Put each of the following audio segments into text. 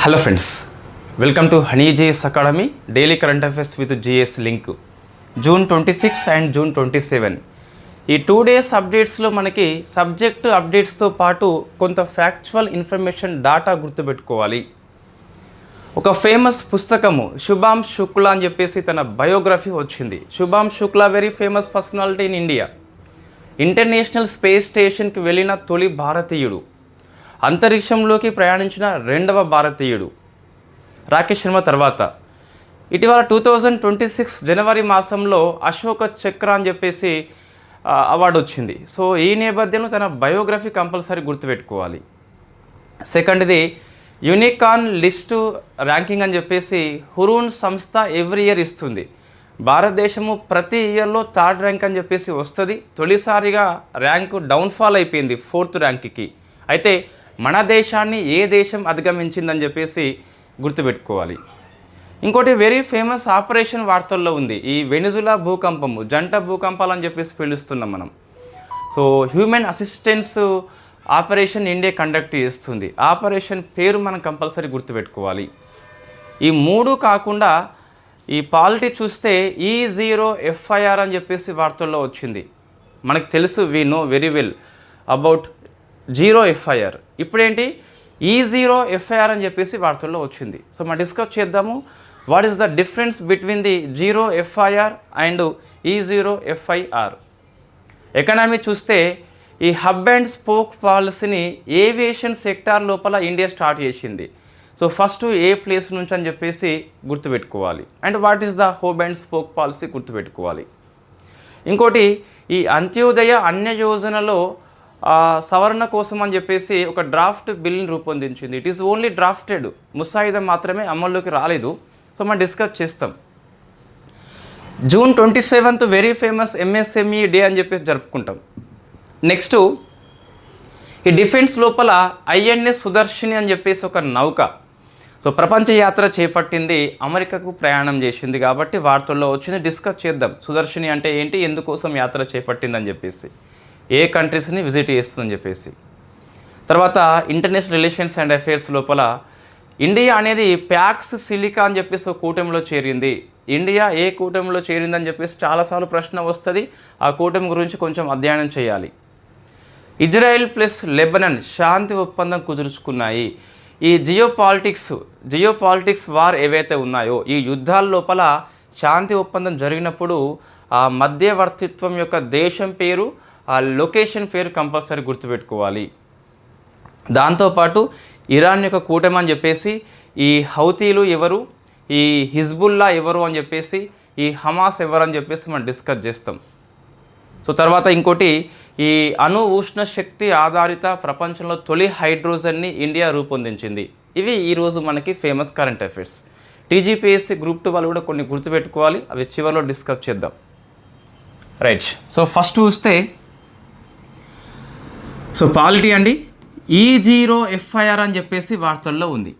Hello friends, welcome to Honey GS Academy daily current affairs with GS link. June 26 and June 27 ఈ 2 days అప్డేట్స్లో మనకి subject అప్డేట్స్తో పాటు కొంత factual information data గుర్తుపెట్టుకోవాలి. ఒక famous పుస్తకము శుభాం శుక్లా అని చెప్పేసి తన బయోగ్రఫీ వచ్చింది. Shubham Shukla very famous personality in India. International space స్టేషన్కి వెళ్ళిన తొలి భారతీయుడు, అంతరిక్షంలోకి ప్రయాణించిన 2వ భారతీయుడు రాకేష్ శర్మ తర్వాత. ఇటీవల 2026 జనవరి మాసంలో అశోక చక్ర అని చెప్పేసి అవార్డు వచ్చింది. సో ఈ నేపథ్యంలో తన బయోగ్రఫీ కంపల్సరీ గుర్తుపెట్టుకోవాలి. సెకండ్ది యూనికాన్ లిస్టు ర్యాంకింగ్ అని చెప్పేసి హురూన్ సంస్థ ఎవ్రీ ఇయర్ ఇస్తుంది. భారతదేశము ప్రతి ఇయర్లో 3rd ర్యాంక్ అని చెప్పేసి వస్తుంది. తొలిసారిగా ర్యాంకు డౌన్ఫాల్ అయిపోయింది 4th ర్యాంక్కి. అయితే మన దేశాన్ని ఏ దేశం అధిగమించిందని చెప్పేసి గుర్తుపెట్టుకోవాలి. ఇంకోటి వెరీ ఫేమస్ ఆపరేషన్ వార్తల్లో ఉంది. ఈ వెనిజులా భూకంపము, జంట భూకంపాలు అని చెప్పేసి పిలుస్తున్నాం మనం. So human assistance operation India conduct చేస్తుంది. ఆపరేషన్ పేరు మనం కంపల్సరీ గుర్తుపెట్టుకోవాలి. ఈ 3 కాకుండా ఈ పాలిటీ చూస్తే E0FIR అని చెప్పేసి వార్తల్లో వచ్చింది. మనకు తెలుసు, we know very well about 0FIR. ఇప్పుడేంటి E0FIR అని చెప్పేసి వార్తల్లో వచ్చింది. సో మనం డిస్కస్ చేద్దాము, what is the difference between the 0FIR and E0FIR. Economy చూస్తే ఈ హబ్ అండ్ స్పోక్ పాలసీని ఏవియేషన్ సెక్టార్ లోపల ఇండియా స్టార్ట్ చేసింది. సో ఫస్ట్ ఏ ప్లేస్ నుంచి అని చెప్పేసి గుర్తుపెట్టుకోవాలి. And what is the hub and spoke policy గుర్తుపెట్టుకోవాలి. ఇంకోటి ఈ అంత్యోదయ అన్య యోజనలో సవరణ కోసం అని చెప్పేసి ఒక డ్రాఫ్ట్ బిల్ని రూపొందించింది. ఇట్ ఈస్ ఓన్లీ డ్రాఫ్టెడ్, ముసాయిదా మాత్రమే, అమల్లోకి రాలేదు. సో మనం డిస్కస్ చేస్తాం. June 27 very famous MSME day అని చెప్పేసి జరుపుకుంటాం. నెక్స్ట్ ఈ డిఫెన్స్ లోపల INS సుదర్శిని అని చెప్పేసి ఒక నౌక సో ప్రపంచ యాత్ర చేపట్టింది, అమెరికాకు ప్రయాణం చేసింది కాబట్టి వార్తల్లో వచ్చింది. డిస్కస్ చేద్దాం సుదర్శిని అంటే ఏంటి, ఎందుకోసం యాత్ర చేపట్టిందని చెప్పేసి, ఏ కంట్రీస్ని విజిట్ చేస్తుందని చెప్పేసి. తర్వాత ఇంటర్నేషనల్ రిలేషన్స్ అండ్ అఫైర్స్ లోపల ఇండియా అనేది ప్యాక్స్ సిలికా అని చెప్పేసి ఒక కూటమిలో చేరింది. ఇండియా ఏ కూటమిలో చేరిందని చెప్పేసి చాలాసార్లు ప్రశ్న వస్తుంది. ఆ కూటమి గురించి కొంచెం అధ్యయనం చేయాలి. ఇజ్రాయెల్ ప్లస్ లెబనాన్ శాంతి ఒప్పందం కుదుర్చుకున్నాయి. ఈ జియోపాలిటిక్స్ వార్ ఏవైతే ఉన్నాయో, ఈ యుద్ధాల లోపల శాంతి ఒప్పందం జరిగినప్పుడు ఆ మధ్యవర్తిత్వం యొక్క దేశం పేరు, ఆ లొకేషన్ పేరు కంపల్సరీ గుర్తుపెట్టుకోవాలి. దాంతోపాటు ఇరాన్ యొక్క కూటమి అని చెప్పేసి, ఈ హౌతీలు ఎవరు, ఈ హిజ్బుల్లా ఎవరు అని చెప్పేసి, ఈ హమాస్ ఎవరు అని చెప్పేసి మనం డిస్కస్ చేస్తాం. సో తర్వాత ఇంకోటి ఈ అణు ఉష్ణ శక్తి ఆధారిత ప్రపంచంలో తొలి హైడ్రోజన్ని ఇండియా రూపొందించింది. ఇవి ఈరోజు మనకి famous current affairs. TGPSC Group 2 వాళ్ళు కూడా కొన్ని గుర్తుపెట్టుకోవాలి, అవి చివరిలో డిస్కస్ చేద్దాం. రైట్, సో ఫస్ట్ చూస్తే సో పాలిటీ అండి, E0FIR అని చెప్పేసి వార్తల్లో ఉంది.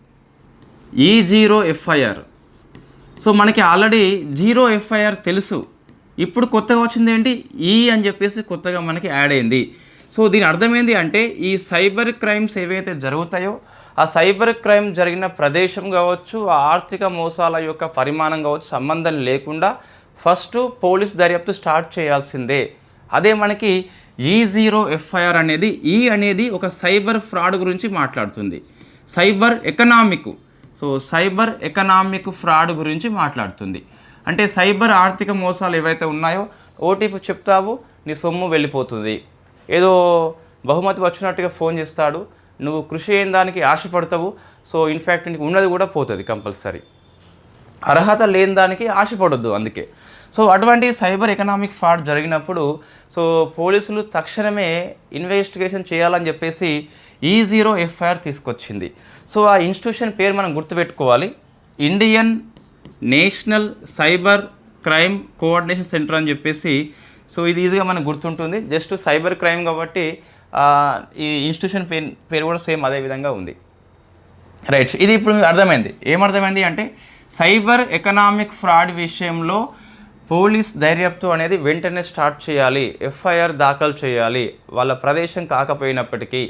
E0FIR. సో మనకి ఆల్రెడీ 0FIR తెలుసు. ఇప్పుడు కొత్తగా వచ్చింది ఏంటి, ఈ అని చెప్పేసి కొత్తగా మనకి యాడ్ అయింది. సో దీని అర్థమైంది అంటే ఈ సైబర్ క్రైమ్స్ ఏవైతే జరుగుతాయో, ఆ సైబర్ క్రైమ్ జరిగిన ప్రదేశం కావచ్చు, ఆ ఆర్థిక మోసాల యొక్క పరిమాణం కావచ్చు, సంబంధం లేకుండా ఫస్ట్ పోలీస్ దర్యాప్తు స్టార్ట్ చేయాల్సిందే. అదే మనకి E0FIR అనేది, ఈ అనేది ఒక సైబర్ ఫ్రాడ్ గురించి మాట్లాడుతుంది. సైబర్ ఎకనామిక్ ఫ్రాడ్ గురించి మాట్లాడుతుంది. అంటే సైబర్ ఆర్థిక మోసాలు ఏవైతే ఉన్నాయో, ఓటీపీ చెప్తావు, నీ సొమ్ము వెళ్ళిపోతుంది. ఏదో బహుమతి వచ్చినట్టుగా ఫోన్ చేస్తాడు, నువ్వు కృషి అయిన దానికి ఆశపడతావు. సో ఇన్ఫ్యాక్ట్ నీకు ఉన్నది కూడా పోతుంది కంపల్సరీ. అర్హత లేని దానికి ఆశపడొద్దు అందుకే. సో అటువంటి సైబర్ ఎకనామిక్ ఫ్రాడ్ జరిగినప్పుడు సో పోలీసులు తక్షణమే ఇన్వెస్టిగేషన్ చేయాలని చెప్పేసి E0FIR తీసుకొచ్చింది. సో ఆ ఇన్స్టిట్యూషన్ పేరు మనం గుర్తుపెట్టుకోవాలి, Indian national cyber crime coordination centre అని చెప్పేసి. సో ఇది ఈజీగా మనకు గుర్తుంటుంది, జస్ట్ సైబర్ క్రైమ్ కాబట్టి ఈ ఇన్స్టిట్యూషన్ పేరు కూడా సేమ్ అదే విధంగా ఉంది. రైట్, ఇది ఇప్పుడు మీకు అర్థమైంది. ఏమర్థమైంది అంటే సైబర్ ఎకనామిక్ ఫ్రాడ్ విషయంలో పోలీస్ దర్యాప్తు అనేది వెంటనే స్టార్ట్ చేయాలి, FIR దాఖలు చేయాలి. వాళ్ళ ప్రదేశం కాకపోయినప్పటికీ,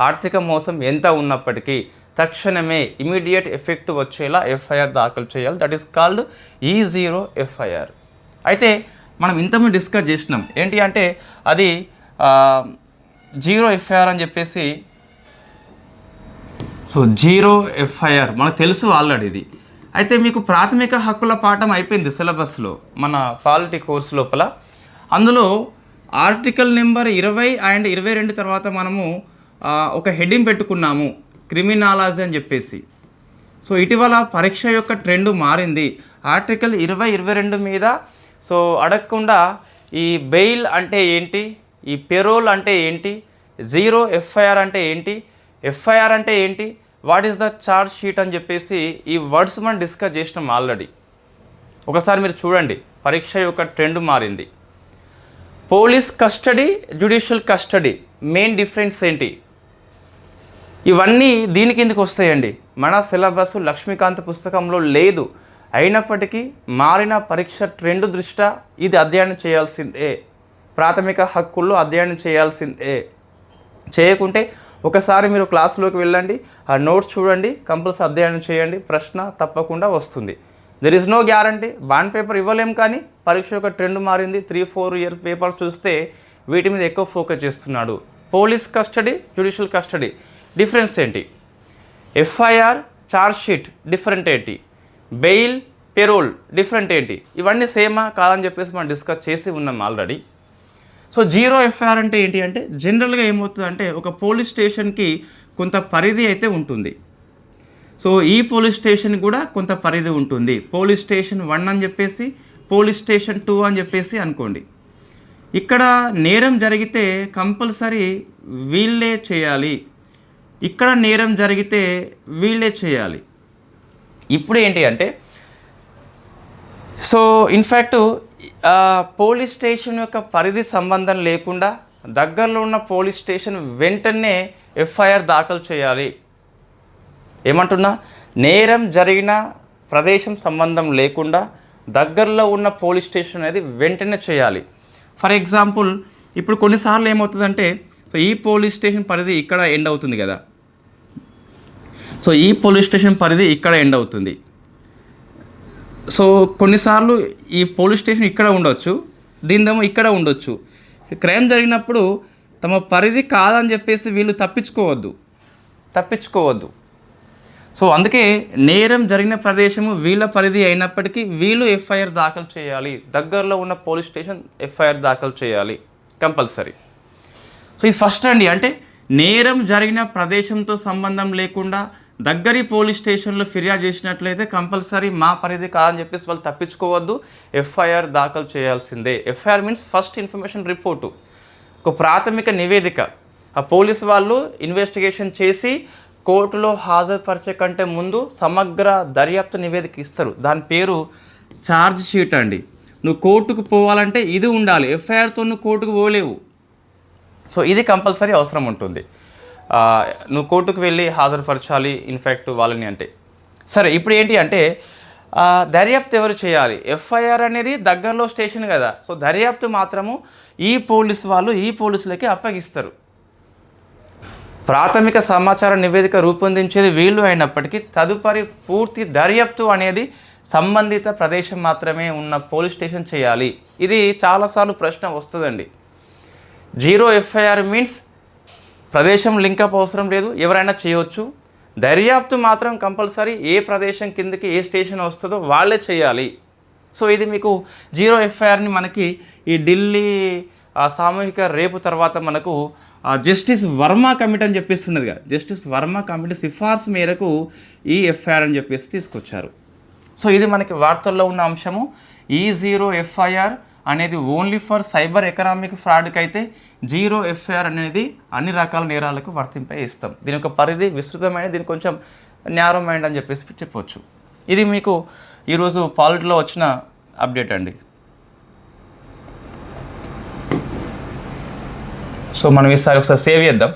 ఆర్థిక మోసం ఎంత ఉన్నప్పటికీ తక్షణమే ఇమీడియట్ ఎఫెక్ట్ వచ్చేలా ఎఫ్ఐఆర్ దాఖలు చేయాలి. That is called E0 FIR. అయితే మనం ఇంతకుముందు డిస్కస్ చేసినాం ఏంటి అంటే అది 0 ఎఫ్ఐఆర్ అని చెప్పేసి. సో 0 ఎఫ్ఐఆర్ మనకు తెలుసు ఆల్రెడీ ఇది. అయితే మీకు ప్రాథమిక హక్కుల పాఠం అయిపోయింది సిలబస్లో మన పాలిటీ కోర్సు లోపల. అందులో ఆర్టికల్ నెంబర్ 20 అండ్ 22 తర్వాత మనము ఒక హెడ్డింగ్ పెట్టుకున్నాము క్రిమినాలజీ అని చెప్పేసి. సో ఇటీవల పరీక్ష యొక్క ట్రెండ్ మారింది. ఆర్టికల్ 20, 22 మీద సో అడగకుండా ఈ బెయిల్ అంటే ఏంటి, ఈ పెరోల్ అంటే ఏంటి, 0 ఎఫ్ఐఆర్ అంటే ఏంటి, ఎఫ్ఐఆర్ అంటే ఏంటి, what is the charge sheet అని చెప్పేసి ఈ వర్డ్స్ మనం డిస్కస్ చేసినాం ఆల్రెడీ. ఒకసారి మీరు చూడండి, పరీక్ష యొక్క ట్రెండ్ మారింది. Police custody, judicial custody main difference ఏంటి, ఇవన్నీ దీని కిందకి వస్తాయండి. మన సిలబస్ లక్ష్మీకాంత్ పుస్తకంలో లేదు. అయినప్పటికీ మారిన పరీక్ష ట్రెండ్ దృష్ట్యా ఇది అధ్యయనం చేయాల్సిందే. ప్రాథమిక హక్కుల్లో అధ్యయనం చేయాల్సిందే. చేయకుంటే ఒకసారి మీరు క్లాసులోకి వెళ్ళండి, ఆ నోట్స్ చూడండి, కంపల్సరీ అధ్యయనం చేయండి, ప్రశ్న తప్పకుండా వస్తుంది. There is no guarantee. Bond paper ఇవ్వలేం, కానీ పరీక్ష యొక్క ట్రెండ్ మారింది. 3-4 ఇయర్స్ పేపర్ చూస్తే వీటి మీద ఎక్కువ ఫోకస్ చేస్తున్నాడు. Police custody, judicial custody difference ఏంటి, ఎఫ్ఐఆర్, ఛార్జ్ షీట్ డిఫరెంట్ ఏంటి, బెయిల్, పెరోల్ డిఫరెంట్ ఏంటి, ఇవన్నీ సేమా కాదని చెప్పేసి మనం డిస్కస్ చేసి ఉన్నాం ఆల్రెడీ. సో 0 ఎఫ్ఐఆర్ అంటే ఏంటి అంటే జనరల్గా ఏమవుతుందంటే ఒక పోలీస్ స్టేషన్కి కొంత పరిధి అయితే ఉంటుంది. సో ఈ పోలీస్ స్టేషన్ కూడా కొంత పరిధి ఉంటుంది. పోలీస్ స్టేషన్ 1 అని చెప్పేసి, పోలీస్ స్టేషన్ 2 అని చెప్పేసి అనుకోండి. ఇక్కడ నేరం జరిగితే కంపల్సరీ వీళ్ళే చేయాలి, ఇక్కడ నేరం జరిగితే వీళ్ళే చేయాలి. ఇప్పుడు ఏంటి అంటే సో ఇన్ఫ్యాక్ట్ పోలీస్ స్టేషన్ యొక్క పరిధి సంబంధం లేకుండా దగ్గరలో ఉన్న పోలీస్ స్టేషన్ వెంటనే ఎఫ్ఐఆర్ దాఖలు చేయాలి. ఏమంటున్నా, నేరం జరిగిన ప్రదేశం సంబంధం లేకుండా దగ్గరలో ఉన్న పోలీస్ స్టేషన్ అనేది వెంటనే చేయాలి. ఫర్ ఎగ్జాంపుల్ ఇప్పుడు కొన్నిసార్లు ఏమవుతుందంటే సో ఈ పోలీస్ స్టేషన్ పరిధి ఇక్కడ ఎండ్ అవుతుంది కదా, సో ఈ పోలీస్ స్టేషన్ పరిధి ఇక్కడ ఎండ్ అవుతుంది. సో కొన్నిసార్లు ఈ పోలీస్ స్టేషన్ ఇక్కడ ఉండొచ్చు, దీనిదేమో ఇక్కడ ఉండొచ్చు. క్రైమ్ జరిగినప్పుడు తమ పరిధి కాదని చెప్పేసి వీళ్ళు తప్పించుకోవద్దు. సో అందుకే నేరం జరిగిన ప్రదేశము వీళ్ళ పరిధి అయినప్పటికీ వీళ్ళు ఎఫ్ఐఆర్ దాఖలు చేయాలి. దగ్గరలో ఉన్న పోలీస్ స్టేషన్ ఎఫ్ఐఆర్ దాఖలు చేయాలి కంపల్సరీ. సో ఇది ఫస్ట్ అండి, అంటే నేరం జరిగిన ప్రదేశంతో సంబంధం లేకుండా దగ్గరి పోలీస్ స్టేషన్లో ఫిర్యాదు చేసినట్లయితే కంపల్సరీ మా పరిధి కాదని చెప్పేసి వాళ్ళు తప్పించుకోవద్దు, ఎఫ్ఐఆర్ దాఖలు చేయాల్సిందే. FIR means first information report, ఒక ప్రాథమిక నివేదిక. ఆ పోలీసు వాళ్ళు ఇన్వెస్టిగేషన్ చేసి కోర్టులో హాజరుపరిచే కంటే ముందు సమగ్ర దర్యాప్తు నివేదిక ఇస్తారు. దాని పేరు ఛార్జ్ షీట్ అండి. నువ్వు కోర్టుకు పోవాలంటే ఇది ఉండాలి, ఎఫ్ఐఆర్తో నువ్వు కోర్టుకు పోలేవు. సో ఇది కంపల్సరీ అవసరం ఉంటుంది. నువ్వు కోర్టుకు వెళ్ళి హాజరుపరచాలి ఇన్ఫ్యాక్ట్ వాళ్ళని. అంటే సరే, ఇప్పుడు ఏంటి అంటే దర్యాప్తు ఎవరు చేయాలి? ఎఫ్ఐఆర్ అనేది దగ్గరలో స్టేషన్ కదా, సో దర్యాప్తు మాత్రము ఈ పోలీసు వాళ్ళు ఈ పోలీసులకి అప్పగిస్తారు. ప్రాథమిక సమాచార నివేదిక రూపొందించేది వీళ్ళు అయినప్పటికీ తదుపరి పూర్తి దర్యాప్తు అనేది సంబంధిత ప్రదేశం మాత్రమే ఉన్న పోలీస్ స్టేషన్ చేయాలి. ఇది చాలాసార్లు ప్రశ్న వస్తుందండి. 0 ఎఫ్ఐఆర్ మీన్స్ ప్రదేశం లింకప్ అవసరం లేదు, ఎవరైనా చేయవచ్చు. దర్యాప్తు మాత్రం కంపల్సరీ ఏ ప్రదేశం కిందకి ఏ స్టేషన్ వస్తుందో వాళ్ళే చేయాలి. సో ఇది మీకు 0 ఎఫ్ఐఆర్ని మనకి ఈ ఢిల్లీ సామూహిక రేపు తర్వాత మనకు జస్టిస్ వర్మ కమిటీ అని చెప్పేసి ఉన్నది కదా, జస్టిస్ వర్మ కమిటీ సిఫార్సు మేరకు ఈ ఎఫ్ఐఆర్ అని చెప్పేసి తీసుకొచ్చారు. సో ఇది మనకి వార్తల్లో ఉన్న అంశము. E0 ఎఫ్ఐఆర్ అనేది ఓన్లీ ఫర్ సైబర్ ఎకనామిక్ ఫ్రాడ్కి అయితే 0 ఎఫ్ఐఆర్ అనేది అన్ని రకాల నేరాలకు వర్తింపజేస్తాం. దీని యొక్క పరిధి విస్తృతమైన, దీని కొంచెం న్యారో మైండ్ అని చెప్పేసి చెప్పవచ్చు. ఇది మీకు ఈరోజు పాలిటీలో వచ్చిన అప్డేట్ అండి. సో మనం ఈసారి ఒకసారి సేవ్ చేద్దాం.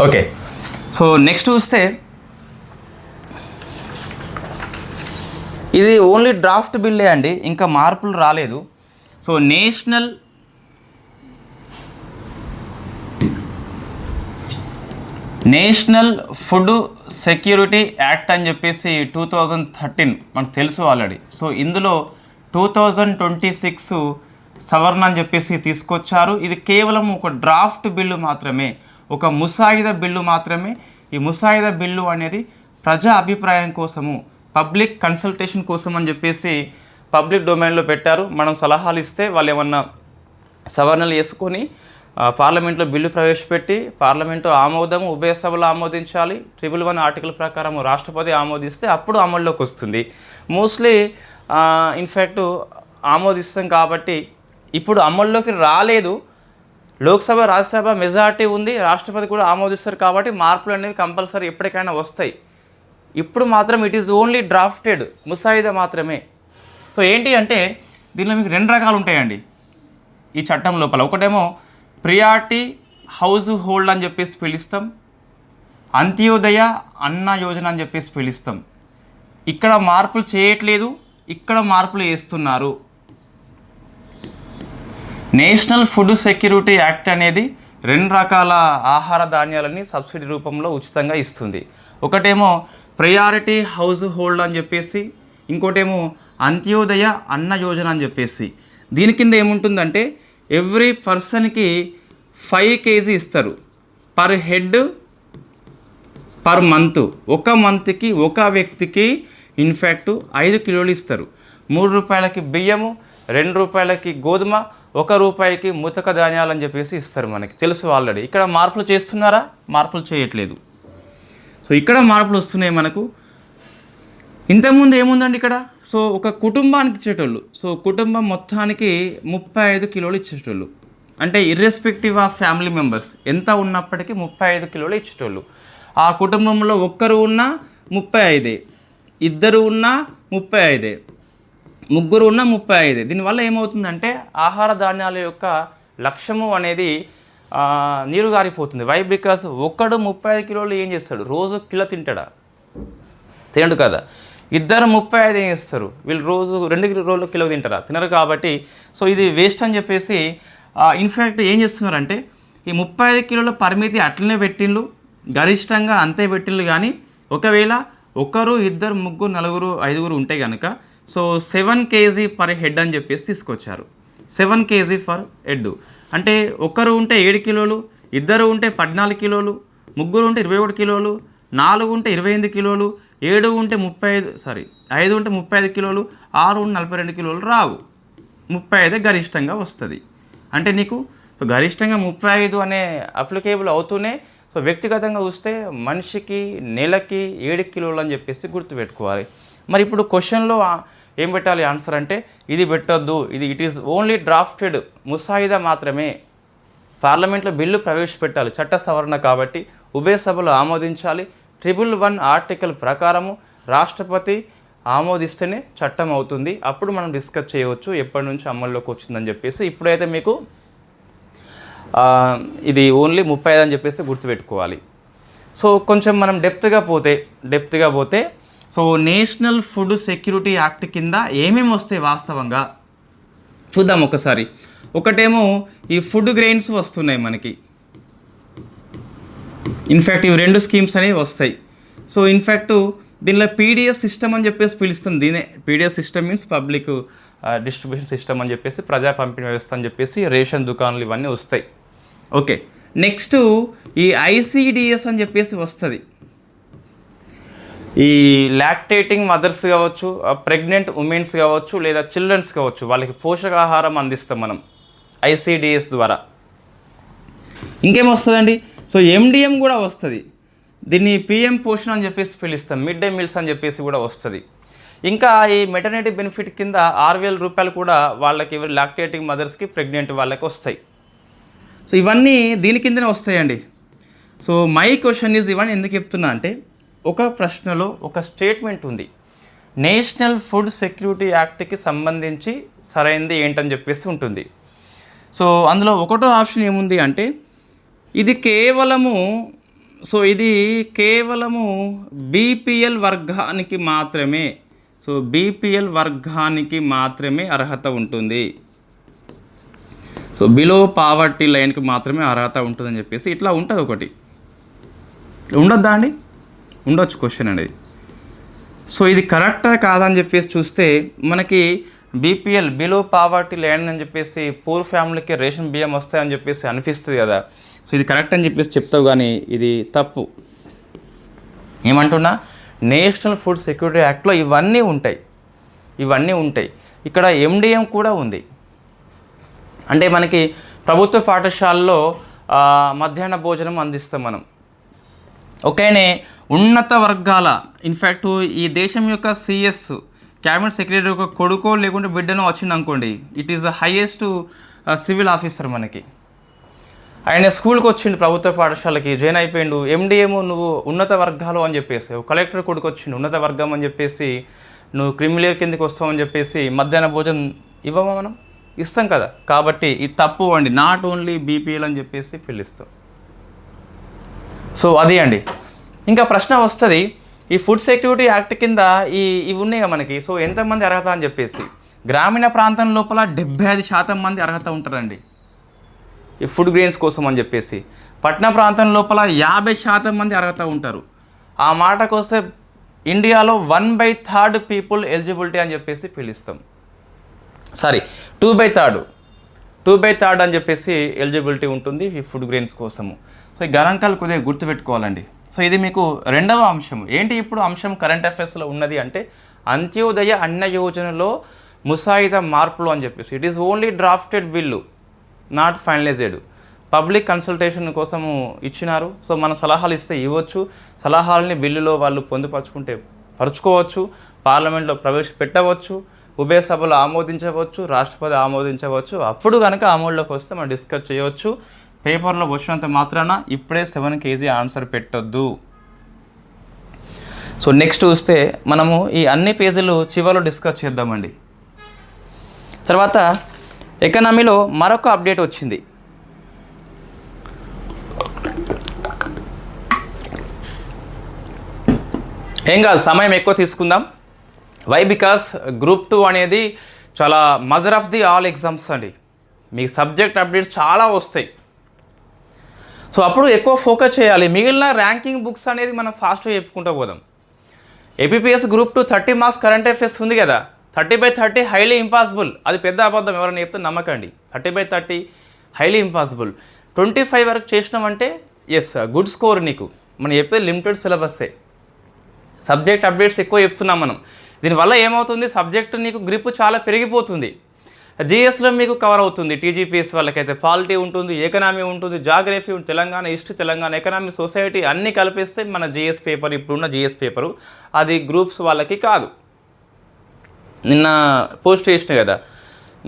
ఓకే, సో నెక్స్ట్ చూస్తే ఇది ఓన్లీ డ్రాఫ్ట్ బిల్లే అండి, ఇంకా మార్పులు రాలేదు. So national food security act అని చెప్పేసి 2013 మనకు తెలుసు ఆల్రెడీ. సో ఇందులో 2026 సవరణ అని చెప్పేసి తీసుకొచ్చారు. ఇది కేవలం ఒక డ్రాఫ్ట్ బిల్లు మాత్రమే, ఒక ముసాయిదా బిల్లు మాత్రమే. ఈ ముసాయిదా బిల్లు అనేది ప్రజా అభిప్రాయం కోసము, పబ్లిక్ కన్సల్టేషన్ కోసం అని చెప్పేసి పబ్లిక్ డొమైన్లో పెట్టారు. మనం సలహాలు ఇస్తే వాళ్ళు ఏమన్నా సవరణలు చేసుకొని పార్లమెంట్లో బిల్లు ప్రవేశపెట్టి పార్లమెంటు ఆమోదము, ఉభయ సభలు ఆమోదించాలి. 111 ఆర్టికల్ ప్రకారం రాష్ట్రపతి ఆమోదిస్తే అప్పుడు అమల్లోకి వస్తుంది. మోస్ట్లీ ఇన్ఫ్యాక్ట్ ఆమోదిస్తాం కాబట్టి ఇప్పుడు అమల్లోకి రాలేదు. లోక్సభ, రాజ్యసభ మెజారిటీ ఉంది, రాష్ట్రపతి కూడా ఆమోదిస్తారు కాబట్టి మార్పులు అనేవి కంపల్సరీ ఎప్పటికైనా వస్తాయి. ఇప్పుడు మాత్రం ఇట్ ఈస్ ఓన్లీ డ్రాఫ్టెడ్, ముసాయిదా మాత్రమే. సో ఏంటి అంటే దీనిలో మీకు 2 రకాలు ఉంటాయండి ఈ చట్టం లోపల. ఒకటేమో ప్రియారిటీ హౌస్ హోల్డ్ అని చెప్పేసి పిలుస్తాం, అంత్యోదయ అన్న యోజన అని చెప్పేసి పిలుస్తాం. ఇక్కడ మార్పులు చేయట్లేదు, ఇక్కడ మార్పులు చేస్తున్నారు. నేషనల్ ఫుడ్ సెక్యూరిటీ యాక్ట్ అనేది 2 రకాల ఆహార ధాన్యాలని సబ్సిడీ రూపంలో ఉచితంగా ఇస్తుంది. ఒకటేమో ప్రయారిటీ హౌస్ హోల్డ్ అని చెప్పేసి, ఇంకోటేమో అంత్యోదయ అన్న యోజన అని చెప్పేసి. దీని కింద ఏముంటుందంటే ఎవ్రీ పర్సన్కి 5 kg ఇస్తారు పర్ హెడ్ పర్ మంత్. ఒక మంత్కి ఒక వ్యక్తికి ఇన్ఫ్యాక్ట్ 5 కిలోలు ఇస్తారు. 3 రూపాయలకి బియ్యము, 2 రూపాయలకి గోధుమ, 1 రూపాయికి ముతక ధాన్యాలు అని చెప్పేసి ఇస్తారు. మనకి తెలుసు ఆల్రెడీ. ఇక్కడ మార్పులు చేస్తున్నారా? మార్పులు చేయట్లేదు. సో ఇక్కడ మార్పులు వస్తున్నాయి మనకు. ఇంతకుముందు ఏముందండి ఇక్కడ? సో ఒక కుటుంబానికి ఇచ్చేటోళ్ళు, సో కుటుంబం మొత్తానికి 35 కిలోలు ఇచ్చేటోళ్ళు. అంటే ఇర్రెస్పెక్టివ్ ఆఫ్ ఫ్యామిలీ మెంబర్స్ ఎంత ఉన్నప్పటికీ 35 కిలోలు ఇచ్చేటోళ్ళు. ఆ కుటుంబంలో ఒక్కరు ఉన్నా 35, 2 ఉన్నా 35, 3 ఉన్నా 35. దీనివల్ల ఏమవుతుందంటే ఆహార ధాన్యాల యొక్క లక్ష్యము అనేది నీరు గారిపోతుంది. వై? బికాస్ ఒక్కడు 35 కిలోలు ఏం చేస్తాడు? రోజు కిలో తింటాడా? తినడు కదా. 2 35 ఏం చేస్తారు? వీళ్ళు రోజు 2 కిలో తింటారా? తినరు కాబట్టి సో ఇది వేస్ట్ అని చెప్పేసి ఇన్ఫ్యాక్ట్ ఏం చేస్తున్నారంటే ఈ 35 కిలోల పరిమితి అట్లనే పెట్టిండ్రు, గరిష్టంగా అంతే పెట్టిండ్రు. కానీ ఒకవేళ 1, 2, 3, 4, 5 ఉంటే కనుక సో 7 kg పర్ హెడ్ అని చెప్పేసి తీసుకొచ్చారు. 7 kg పర్ హెడ్ అంటే 1 ఉంటే 7 కిలోలు, 2 ఉంటే 14 కిలోలు, 3 ఉంటే 21 కిలోలు, 4 ఉంటే 28 కిలోలు, 7 ఉంటే 5 ఉంటే 35 కిలోలు, 6 ఉంటే 42 కిలోలు రావు. 35 గరిష్టంగా వస్తుంది. అంటే నీకు సో గరిష్టంగా 35 అనే అప్లికేబుల్ అవుతూనే సో వ్యక్తిగతంగా చూస్తే మనిషికి నెలకి 7 కిలోలు అని చెప్పేసి గుర్తుపెట్టుకోవాలి. మరి ఇప్పుడు క్వశ్చన్లో ఏం పెట్టాలి ఆన్సర్ అంటే ఇది పెట్టొద్దు, ఇట్ ఈస్ ఓన్లీ డ్రాఫ్టెడ్, ముసాయిదా మాత్రమే. పార్లమెంట్లో బిల్లు ప్రవేశపెట్టాలి, చట్ట సవరణ కాబట్టి ఉభయ సభలు ఆమోదించాలి. 111 ఆర్టికల్ ప్రకారము రాష్ట్రపతి ఆమోదిస్తేనే చట్టం అవుతుంది. అప్పుడు మనం డిస్కస్ చేయవచ్చు ఎప్పటి నుంచి అమల్లోకి వచ్చిందని చెప్పేసి. ఇప్పుడైతే మీకు ఇది ఓన్లీ 35 అని చెప్పేసి గుర్తుపెట్టుకోవాలి. సో కొంచెం మనం డెప్త్గా పోతే so national food security act కింద ఏమేమి వస్తాయి వాస్తవంగా చూద్దాం ఒకసారి. ఒకటేమో ఈ ఫుడ్ గ్రెయిన్స్ వస్తున్నాయి మనకి. ఇన్ఫ్యాక్ట్ ఇవి 2 స్కీమ్స్ అనేవి వస్తాయి. సో ఇన్ఫ్యాక్ట్ దీనిలో పీడిఎస్ సిస్టమ్ అని చెప్పేసి పిలుస్తాం. దీనే PDS system means public distribution system అని చెప్పేసి, ప్రజా పంపిణీ వ్యవస్థ అని చెప్పేసి రేషన్ దుకాణాలు ఇవన్నీ వస్తాయి. ఓకే, నెక్స్ట్ ఈ ఐసిడిఎస్ అని చెప్పేసి వస్తుంది. ఈ లాక్టేటింగ్ మదర్స్ కావచ్చు, ప్రెగ్నెంట్ ఉమెన్స్ కావచ్చు, లేదా చిల్డ్రన్స్ కావచ్చు, వాళ్ళకి పోషకాహారం అందిస్తాం మనం ఐసిడిఎస్ ద్వారా. ఇంకేం వస్తుందండి? సో ఎండిఎం కూడా వస్తుంది. దీన్ని పిఎం పోషణ అని చెప్పేసి పిలుస్తాం. మిడ్ డే మీల్స్ అని చెప్పేసి కూడా వస్తుంది. ఇంకా ఈ మెటర్నిటీ బెనిఫిట్ కింద 6,000 రూపాయలు కూడా వాళ్ళకి లాక్టేటింగ్ మదర్స్కి, ప్రెగ్నెంట్ వాళ్ళకి వస్తాయి. సో ఇవన్నీ దీని కిందనే వస్తాయండి. సో మై క్వశ్చన్ ఈజ్ ఇవన్నీ ఎందుకు చెప్తున్నా అంటే ఒక ప్రశ్నలో ఒక స్టేట్మెంట్ ఉంది, నేషనల్ ఫుడ్ సెక్యూరిటీ యాక్ట్కి సంబంధించి సరైనది ఏంటని చెప్పేసి ఉంటుంది. సో అందులో ఒకటో ఆప్షన్ ఏముంది అంటే ఇది కేవలము బీపీఎల్ వర్గానికి మాత్రమే. సో బీపీఎల్ వర్గానికి మాత్రమే అర్హత ఉంటుంది. సో బిలో పావర్టీ లైన్కి మాత్రమే అర్హత ఉంటుందని చెప్పేసి ఇట్లా ఉంటుంది ఒకటి. ఉండొద్దా అండి? ఉండొచ్చు క్వశ్చన్ అనేది. సో ఇది కరెక్టా కాదని చెప్పేసి చూస్తే మనకి బీపీఎల్ బిలో పావర్టీ లైన్ అని చెప్పేసి పూర్ ఫ్యామిలీకి రేషన్ బియ్యం వస్తాయని చెప్పేసి అనిపిస్తుంది కదా. సో ఇది కరెక్ట్ అని చెప్పేసి చెప్తావు, కానీ ఇది తప్పు. ఏమంటున్నా, నేషనల్ ఫుడ్ సెక్యూరిటీ యాక్ట్లో ఇవన్నీ ఉంటాయి. ఇక్కడ ఎండిఎం కూడా ఉంది. అంటే మనకి ప్రభుత్వ పాఠశాలలో మధ్యాహ్న భోజనం అందిస్తాం మనం. ఓకేనే, ఉన్నత వర్గాల ఇన్ఫ్యాక్ట్ ఈ దేశం యొక్క సిఎస్ క్యాబినెట్ సెక్రటరీ యొక్క కొడుకో లేకుంటే బిడ్డనో వచ్చింది అనుకోండి, it is the highest civil officer మనకి. ఆయన స్కూల్కి వచ్చిండు, ప్రభుత్వ పాఠశాలకి జాయిన్ అయిపోయిండు. ఎండిఎం నువ్వు ఉన్నత వర్గాలు అని చెప్పేసి, కలెక్టర్ కొడుకు వచ్చిండు ఉన్నత వర్గం అని చెప్పేసి, నువ్వు క్రిమిలేర్ కిందకి వస్తావని చెప్పేసి మధ్యాహ్న భోజనం ఇవ్వమా? మనం ఇస్తాం కదా. కాబట్టి ఇది తప్పు అండి. నాట్ ఓన్లీ బీపీఎల్ అని చెప్పేసి పిలుస్తాం. సో అది అండి. ఇంకా ప్రశ్న వస్తుంది, ఈ ఫుడ్ సెక్యూరిటీ యాక్ట్ కింద ఇవి ఉన్నాయి మనకి. సో ఎంతమంది అర్హత అని చెప్పేసి, గ్రామీణ ప్రాంతం లోపల 75% మంది అర్హత ఉంటారండి ఈ ఫుడ్ గ్రెయిన్స్ కోసం అని చెప్పేసి. పట్టణ ప్రాంతం లోపల 50% మంది అర్హత ఉంటారు. ఆ మాటకు వస్తే ఇండియాలో 1/3 పీపుల్ ఎలిజిబిలిటీ అని చెప్పేసి పిలుస్తాం. సారీ, 2/3 అని చెప్పేసి ఎలిజిబిలిటీ ఉంటుంది ఈ ఫుడ్ గ్రెయిన్స్ కోసము. సో ఈ గణాంకాలు కొద్దిగా గుర్తుపెట్టుకోవాలండి. సో ఇది మీకు రెండవ అంశం. ఏంటి ఇప్పుడు అంశం కరెంట్ అఫైర్స్లో ఉన్నది అంటే, అంత్యోదయ అన్న యోజనలో ముసాయిదా మార్పులు అని చెప్పేసి. It is only drafted bill, not finalised. Public consultation కోసము ఇచ్చినారు. సో మన సలహాలు ఇస్తే ఇవ్వచ్చు, సలహాలని బిల్లులో వాళ్ళు పొందుపరుచుకుంటే పరుచుకోవచ్చు, పార్లమెంట్లో ప్రవేశపెట్టవచ్చు, ఉభయ సభలు ఆమోదించవచ్చు, రాష్ట్రపతి ఆమోదించవచ్చు. అప్పుడు కనుక అమలులోకి వస్తే మనం డిస్కస్ చేయవచ్చు. పేపర్లో వచ్చినంత మాత్రాన ఇప్పుడే 7 kg ఆన్సర్ పెట్టొద్దు. సో నెక్స్ట్ చూస్తే మనము ఈ అన్ని పేజీలు చివరిలో డిస్కస్ చేద్దామండి. తర్వాత ఎకనామీలో మరొక అప్డేట్ వచ్చింది. ఏం కాదు, సమయం ఎక్కువ తీసుకుందాం. వై? బికాస్ గ్రూప్ 2 అనేది చాలా mother of the all exams అండి. మీకు సబ్జెక్ట్ అప్డేట్స్ చాలా వస్తాయి. సో అప్పుడు ఎక్కువ ఫోకస్ చేయాలి. మిగిలిన ర్యాంకింగ్ బుక్స్ అనేది మనం ఫాస్ట్గా చెప్పుకుంటూ పోదాం. APPS group 2 30 marks current affairs ఉంది కదా. 30/30 హైలీ ఇంపాసిబుల్. అది పెద్ద అబద్ధం, ఎవరైనా చెప్తే నమ్మకండి. 30/30 హైలీ ఇంపాసిబుల్. 25 వరకు చేసినామంటే ఎస్ గుడ్ స్కోర్. నీకు మనం చెప్పేది లిమిటెడ్ సిలబస్సే. సబ్జెక్ట్ అప్డేట్స్ ఎక్కువ చెప్తున్నాం మనం. దీనివల్ల ఏమవుతుంది, సబ్జెక్టు నీకు గ్రిప్ చాలా పెరిగిపోతుంది. జిఎస్లో మీకు కవర్ అవుతుంది. టీజీపీఎస్ వాళ్ళకైతే పాలిటీ ఉంటుంది, ఎకనామీ ఉంటుంది, జాగ్రఫీ ఉంటుంది, Telangana history, Telangana economy, society అన్నీ కలిపేస్తే మన జిఎస్ పేపర్, ఇప్పుడున్న జిఎస్ పేపరు. అది గ్రూప్స్ వాళ్ళకి కాదు. నిన్న పోస్ట్ చేసిన కదా,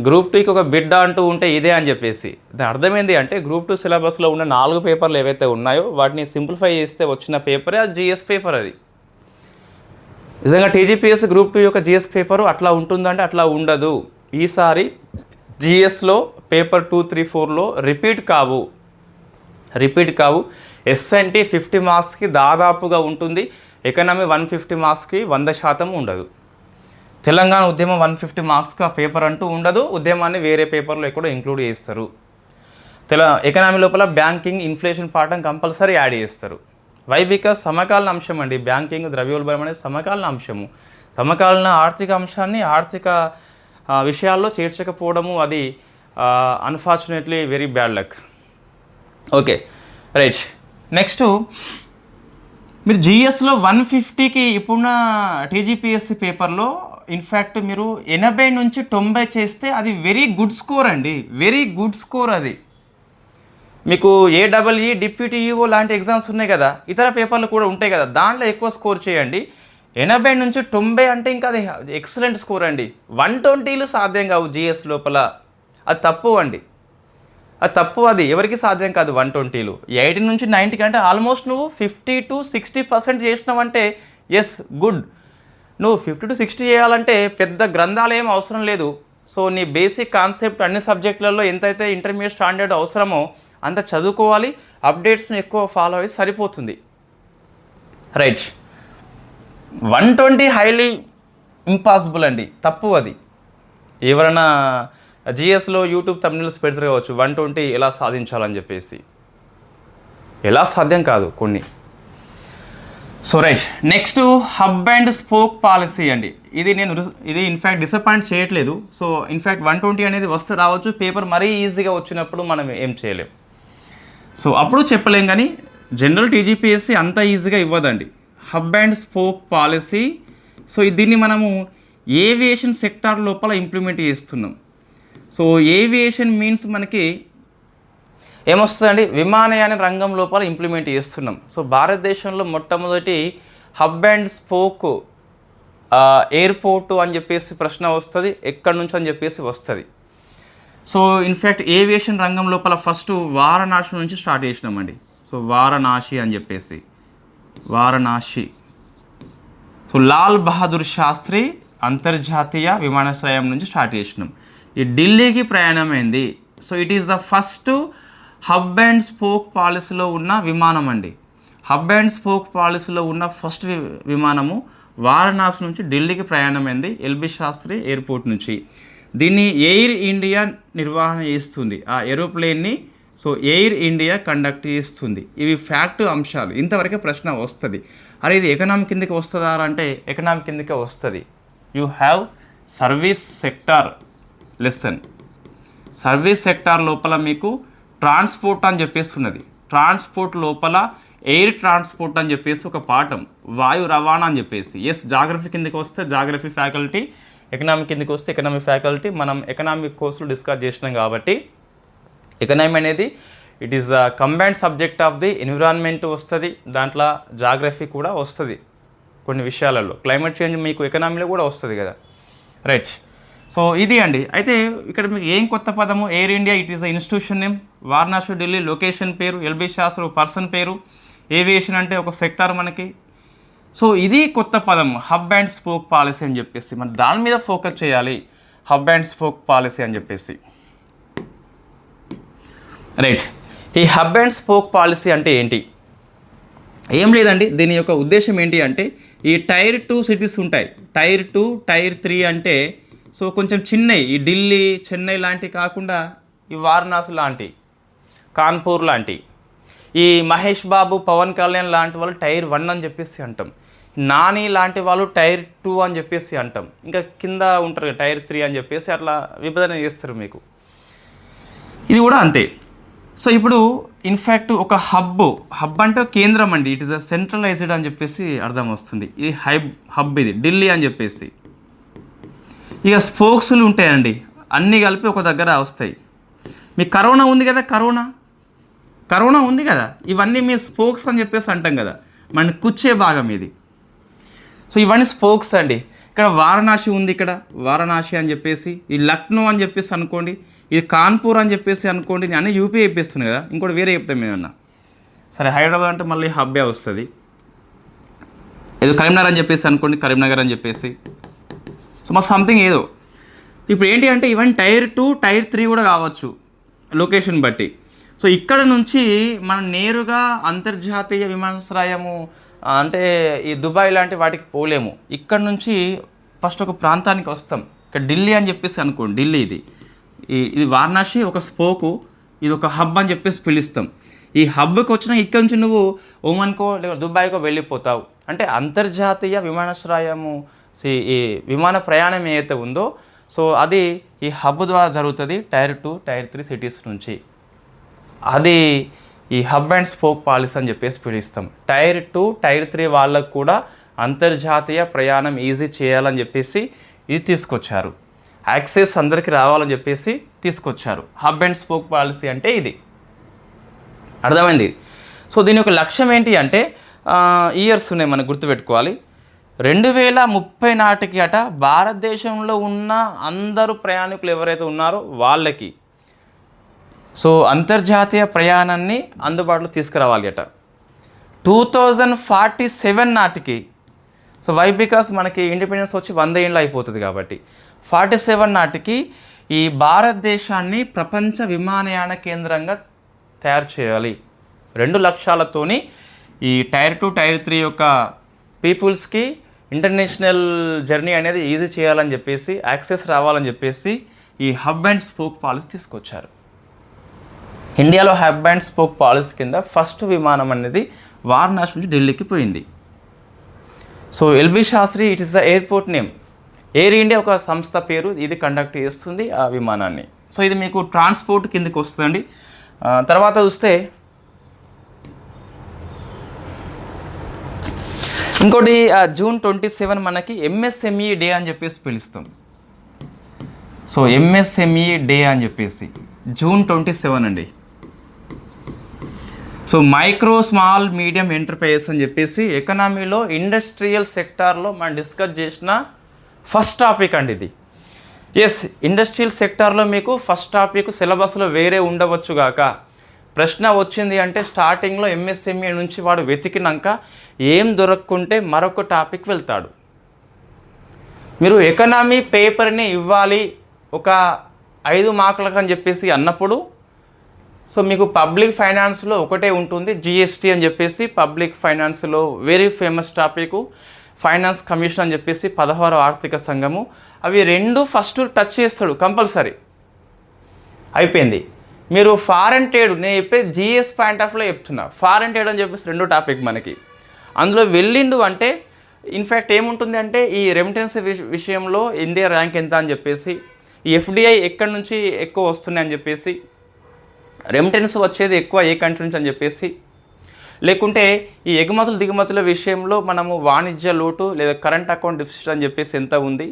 గ్రూప్ 2కి ఒక బిడ్డ అంటూ ఉంటే ఇదే అని చెప్పేసి. దాని అర్థమైంది అంటే గ్రూప్ 2 సిలబస్లో ఉన్న 4 పేపర్లు ఏవైతే ఉన్నాయో వాటిని సింప్లిఫై చేస్తే వచ్చిన పేపరే అది జిఎస్ పేపర్. అది నిజంగా టీజీపీఎస్ గ్రూప్ 2 యొక్క జిఎస్ పేపరు అట్లా ఉంటుందంటే అట్లా ఉండదు. ఈసారి జిఎస్లో పేపర్ 2, 3, 4లో రిపీట్ కావు. ఎస్ఎన్టీ 50 మార్క్స్కి దాదాపుగా ఉంటుంది. ఎకనామీ 150 మార్క్స్కి 100% ఉండదు. తెలంగాణ ఉద్యమం 150 మార్క్స్కి ఆ పేపర్ అంటూ ఉండదు. ఉద్యమాన్ని వేరే పేపర్లో ఎక్కడో ఇంక్లూడ్ చేస్తారు. ఎకనామీ లోపల బ్యాంకింగ్, ఇన్ఫ్లేషన్ పాఠం కంపల్సరీ యాడ్ చేస్తారు. వై? బికాస్ సమకాలీన అంశం అండి. బ్యాంకింగ్, ద్రవ్యోల్బణం అనేది సమకాలీన అంశము. సమకాలీన ఆర్థిక అంశాన్ని ఆర్థిక విషయాల్లో చేర్చకపోవడము అది unfortunately very bad luck. Okay right. Next మీరు జిఎస్లో 150కి ఇప్పుడున్న టీజీపీఎస్సీ పేపర్లో ఇన్ఫ్యాక్ట్ మీరు 80 నుంచి 90 చేస్తే అది వెరీ గుడ్ స్కోర్ అండి. Very good score. అది మీకు ఏడబ్ల్ఈ, డిప్యూటీ ఈఓ లాంటి ఎగ్జామ్స్ ఉన్నాయి కదా, ఇతర పేపర్లు కూడా ఉంటాయి కదా, దాంట్లో ఎక్కువ స్కోర్ చేయండి. 80 నుంచి 90 అంటే ఇంకా అది ఎక్సలెంట్ స్కోర్ అండి. 120లు సాధ్యం కావు జిఎస్ లోపల. అది తప్పు అండి, అది తప్పు. అది ఎవరికి సాధ్యం కాదు 120లు. 80 నుంచి 90 అంటే ఆల్మోస్ట్ నువ్వు 50 to 60% చేసినావంటే ఎస్ గుడ్. నువ్వు 50 to 60 చేయాలంటే పెద్ద గ్రంథాలు ఏం అవసరం లేదు. సో నీ బేసిక్ కాన్సెప్ట్ అన్ని సబ్జెక్టులలో ఎంతైతే ఇంటర్మీడియట్ స్టాండర్డ్ అవసరమో అంత చదువుకోవాలి. అప్డేట్స్ని ఎక్కువ ఫాలో అయ్యి సరిపోతుంది. రైట్. 120 హైలీ ఇంపాసిబుల్ అండి, తప్పు. అది ఎవరైనా జిఎస్లో యూట్యూబ్ థంబ్నెయిల్స్ పెడతారు కావచ్చు 120 ఎలా సాధించాలని చెప్పేసి. ఎలా సాధ్యం కాదు కొన్ని. So right, next hub and spoke policy అండి. ఇది ఇన్ఫ్యాక్ట్ డిసప్పాయింట్ చేయట్లేదు. సో ఇన్ఫ్యాక్ట్ 120 అనేది వస్తే రావచ్చు, పేపర్ మరీ ఈజీగా వచ్చినప్పుడు మనం ఏం చేయలేం. సో అప్పుడు చెప్పలేం, కానీ జనరల్ టీజీపీఎస్సీ అంత ఈజీగా ఇవ్వదండి. Hub and spoke policy, so దీన్ని మనము ఏవియేషన్ సెక్టార్ లోపల ఇంప్లిమెంట్ చేస్తున్నాం. సో ఏవియేషన్ మీన్స్ మనకి ఏమొస్తుందండి, విమానయాన రంగం లోపల ఇంప్లిమెంట్ చేస్తున్నాం. సో భారతదేశంలో మొట్టమొదటి హబ్ అండ్ స్పోక్ ఎయిర్పోర్టు అని చెప్పేసి ప్రశ్న వస్తుంది, ఎక్కడి నుంచి అని చెప్పేసి వస్తుంది. సో ఇన్ఫ్యాక్ట్ ఏవియేషన్ రంగం లోపల ఫస్ట్ వారణాసి నుంచి స్టార్ట్ చేసినామండి. సో వారణాసి అని చెప్పేసి, వారణాసి. సో లాల్ బహదూర్ శాస్త్రి అంతర్జాతీయ విమానాశ్రయం నుంచి స్టార్ట్ చేసినాం. ఈ ఢిల్లీకి ప్రయాణమైంది. So it is the first hub and spoke పాలసీలో ఉన్న విమానం అండి. హబ్ అండ్ స్పోక్ పాలసీలో ఉన్న ఫస్ట్ విమానము వారణాసి నుంచి ఢిల్లీకి ప్రయాణమైంది, ఎల్బి శాస్త్రి ఎయిర్పోర్ట్ నుంచి. దీన్ని ఎయిర్ ఇండియా నిర్వహణ చేస్తుంది, ఆ ఏరోప్లేన్ని. సో ఎయిర్ ఇండియా కండక్ట్ చేస్తుంది. ఇవి ఫ్యాక్ట్ అంశాలు. ఇంతవరకే ప్రశ్న వస్తుంది. అరే ఇది ఎకనామిక్ కిందకి వస్తుందా అంటే ఎకనామిక్ కిందకే వస్తుంది. You have service sector lesson. Service sector లోపల మీకు ట్రాన్స్పోర్ట్ అని చెప్పేసి ఉన్నది. ట్రాన్స్పోర్ట్ లోపల ఎయిర్ ట్రాన్స్పోర్ట్ అని చెప్పేసి ఒక పాఠం, వాయు రవాణా అని చెప్పేసి. ఎస్, జాగ్రఫీ కిందకి వస్తే జాగ్రఫీ ఫ్యాకల్టీ, ఎకనామిక్ కిందకి వస్తే ఎకనామిక్ ఫ్యాకల్టీ. మనం ఎకనామిక్ కోర్సులు డిస్కస్ చేసినాం కాబట్టి ఎకనామీ అనేది it is the combined subject of the environment వస్తుంది, దాంట్లో జాగ్రఫీ కూడా వస్తుంది కొన్ని విషయాలలో. క్లైమేట్ చేంజ్ మీకు ఎకనామీలో కూడా వస్తుంది కదా, రైట్. సో ఇది అండి. అయితే ఇక్కడ మీకు ఏం కొత్త పదము, air India it is the institution name, Varanasi Delhi location పేరు, ఎల్బి శాస్త్రి పర్సన్ పేరు, ఏవియేషన్ అంటే ఒక సెక్టార్ మనకి. సో ఇది కొత్త పదం హబ్ అండ్ స్పోక్ పాలసీ అని చెప్పేసి. మనం దాని మీద ఫోకస్ చేయాలి, హబ్ అండ్ స్పోక్ పాలసీ అని చెప్పేసి, రైట్. ఈ హబ్ అండ్ స్పోక్ పాలసీ అంటే ఏంటి? ఏం లేదండి, దీని యొక్క ఉద్దేశం ఏంటి అంటే ఈ టైర్ 2 సిటీస్ ఉంటాయి, టైర్ 2 టైర్ 3 అంటే సో కొంచెం చిన్నవి, ఈ ఢిల్లీ చెన్నై లాంటివి కాకుండా ఈ వారణాసి లాంటి, కాన్పూర్ లాంటి, ఈ మహేష్ బాబు పవన్ కళ్యాణ్ లాంటి వాళ్ళు టైర్ 1 అని చెప్పేసి అంటాం, నాని లాంటి వాళ్ళు టైర్ 2 అని చెప్పేసి అంటాం, ఇంకా కింద ఉంటారు టైర్ 3 అని చెప్పేసి అట్లా విభజన చేస్తారు మీకు. ఇది కూడా అంతే. సో ఇప్పుడు ఇన్ఫ్యాక్ట్ ఒక హబ్ అంటే కేంద్రం అండి, ఇట్ ఈస్ అ సెంట్రలైజ్డ్ అని చెప్పేసి అర్థం వస్తుంది. ఇది హబ్ ఇది ఢిల్లీ అని చెప్పేసి. ఇక స్పోక్స్లు ఉంటాయండి, అన్నీ కలిపి ఒక దగ్గర వస్తాయి. మీ కరోనా ఉంది కదా, కరోనా ఉంది కదా, ఇవన్నీ మీ స్పోక్స్ అని చెప్పేసి అంటాం కదా, మన కూర్చే భాగం ఇది. సో ఇవన్నీ స్పోక్స్ అండి. ఇక్కడ వారణాసి ఉంది, ఇక్కడ వారణాసి అని చెప్పేసి, ఈ లక్నో అని చెప్పేసి అనుకోండి, ఇది కాన్పూర్ అని చెప్పేసి అనుకోండి. నేను అన్నీ యూపీ చెప్పేస్తున్నాను కదా, ఇంకోటి వేరే చెప్తాం ఏమన్నా. సరే హైదరాబాద్ అంటే మళ్ళీ హబ్బే వస్తుంది. ఏదో కరీంనగర్ అని చెప్పేసి అనుకోండి, కరీంనగర్ అని చెప్పేసి. సో మా సంథింగ్ ఏదో. ఇప్పుడు ఏంటి అంటే ఇవన్నీ టైర్ 2 టైర్ 3 కూడా కావచ్చు లొకేషన్ బట్టి. సో ఇక్కడ నుంచి మనం నేరుగా అంతర్జాతీయ విమానాశ్రయము అంటే ఈ దుబాయ్ లాంటి వాటికి పోలేము. ఇక్కడ నుంచి ఫస్ట్ ఒక ప్రాంతానికి వస్తాం. ఇక్కడ ఢిల్లీ అని చెప్పేసి అనుకోండి, ఢిల్లీ ఇది వారణాసి ఒక స్పోకు, ఇది ఒక హబ్ అని చెప్పేసి పిలుస్తాం. ఈ హబ్కి వచ్చిన ఇక్కడ నుంచి నువ్వు ఓమన్కో లేదా దుబాయ్కో వెళ్ళిపోతావు. అంటే అంతర్జాతీయ విమానాశ్రయము ఈ విమాన ప్రయాణం ఏదైతే ఉందో సో అది ఈ హబ్ ద్వారా జరుగుతుంది టైర్ 2 టైర్ 3 సిటీస్ నుంచి. అది ఈ హబ్ అండ్ స్పోక్ పాలసీ అని చెప్పేసి పిలుస్తాం. టైర్ 2 టైర్ 3 వాళ్ళకు కూడా అంతర్జాతీయ ప్రయాణం ఈజీ చేయాలని చెప్పేసి ఇది తీసుకొచ్చారు. యాక్సెస్ అందరికీ రావాలని చెప్పేసి తీసుకొచ్చారు. హబ్ అండ్ స్పోక్ పాలసీ అంటే ఇది, అర్థమైంది. సో దీని యొక్క లక్ష్యం ఏంటి అంటే ఇయర్స్ ఉన్నాయి మనకు గుర్తుపెట్టుకోవాలి. 2030 నాటికి అట భారతదేశంలో ఉన్న అందరూ ప్రయాణికులు ఎవరైతే ఉన్నారో వాళ్ళకి సో అంతర్జాతీయ ప్రయాణాన్ని అందుబాటులో తీసుకురావాలి అట 2047 నాటికి. సో వై బికాస్ మనకి ఇండిపెండెన్స్ వచ్చి 100 ఏళ్ళు అయిపోతుంది కాబట్టి 47 నాటికి ఈ భారతదేశాన్ని ప్రపంచ విమానయాన కేంద్రంగా తయారు చేయాలి. 2 లక్ష్యాలతోని ఈ టైర్ 2 టైర్ 3 యొక్క పీపుల్స్కి ఇంటర్నేషనల్ జర్నీ అనేది ఈజీ చేయాలని చెప్పేసి, యాక్సెస్ రావాలని చెప్పేసి ఈ హబ్ అండ్ స్పోక్ పాలసీ తీసుకొచ్చారు. ఇండియాలో హబ్ అండ్ స్పోక్ పాలసీ కింద ఫస్ట్ విమానం అనేది వారణాసి నుంచి ఢిల్లీకి పోయింది. So LB Shastri it is the airport name. Air India ఒక సంస్థ పేరు, ఇది కండక్ట్ చేస్తుంది ఆ విమానాన్ని. సో ఇది మీకు ట్రాన్స్పోర్ట్ కిందకి వస్తుందండి. తర్వాత చూస్తే ఇంకోటి జూన్ 27 మనకి ఎంఎస్ఎంఈ డే అని చెప్పేసి పిలుస్తాం. సో ఎంఎస్ఎంఈ డే అని చెప్పేసి జూన్ 27 అండి. So micro small medium enterprises అని చెప్పేసి ఎకనామీలో ఇండస్ట్రియల్ సెక్టార్లో మనం డిస్కస్ చేసిన ఫస్ట్ టాపిక్ అండి ఇది. ఎస్, ఇండస్ట్రియల్ సెక్టార్లో మీకు ఫస్ట్ టాపిక్ సిలబస్లో వేరే ఉండవచ్చు గాక, ప్రశ్న వచ్చింది అంటే స్టార్టింగ్లో ఎంఎస్ఎంఈ నుంచి వాడు వెతికినాక ఏం దొరక్కుంటే మరొక టాపిక్ వెళ్తాడు. మీరు ఎకనామీ పేపర్ని ఇవ్వాలి ఒక 5 మార్కులకు అని చెప్పేసి అన్నప్పుడు సో మీకు పబ్లిక్ ఫైనాన్స్లో ఒకటే ఉంటుంది, జిఎస్టీ అని చెప్పేసి పబ్లిక్ ఫైనాన్స్లో very famous topic. Finance commission అని చెప్పేసి 16వ ఆర్థిక సంఘము, అవి రెండు ఫస్ట్ టచ్ చేస్తాడు కంపల్సరీ. అయిపోయింది. మీరు ఫారెన్ ట్రేడ్, నేను చెప్పేది జిఎస్ పాయింట్ ఆఫ్లో చెప్తున్నా, ఫారెన్ ట్రేడ్ అని చెప్పేసి రెండో టాపిక్ మనకి. అందులో వెళ్ళిండు అంటే ఇన్ఫ్యాక్ట్ ఏముంటుంది అంటే ఈ రెమిటెన్స్ విషయంలో ఇండియా ర్యాంక్ ఎంత అని చెప్పేసి, ఈ ఎఫ్డిఐ ఎక్కడి నుంచి ఎక్కువ వస్తున్నాయి అని చెప్పేసి, రెమిటెన్స్ వచ్చేది ఎక్కువ ఏ కంట్రీ నుంచి అని చెప్పేసి, లేకుంటే ఈ ఎగుమతులు దిగుమతుల విషయంలో మనము వాణిజ్య లోటు లేదా కరెంట్ అకౌంట్ డెఫిసిట్ అని చెప్పేసి ఎంత ఉంది.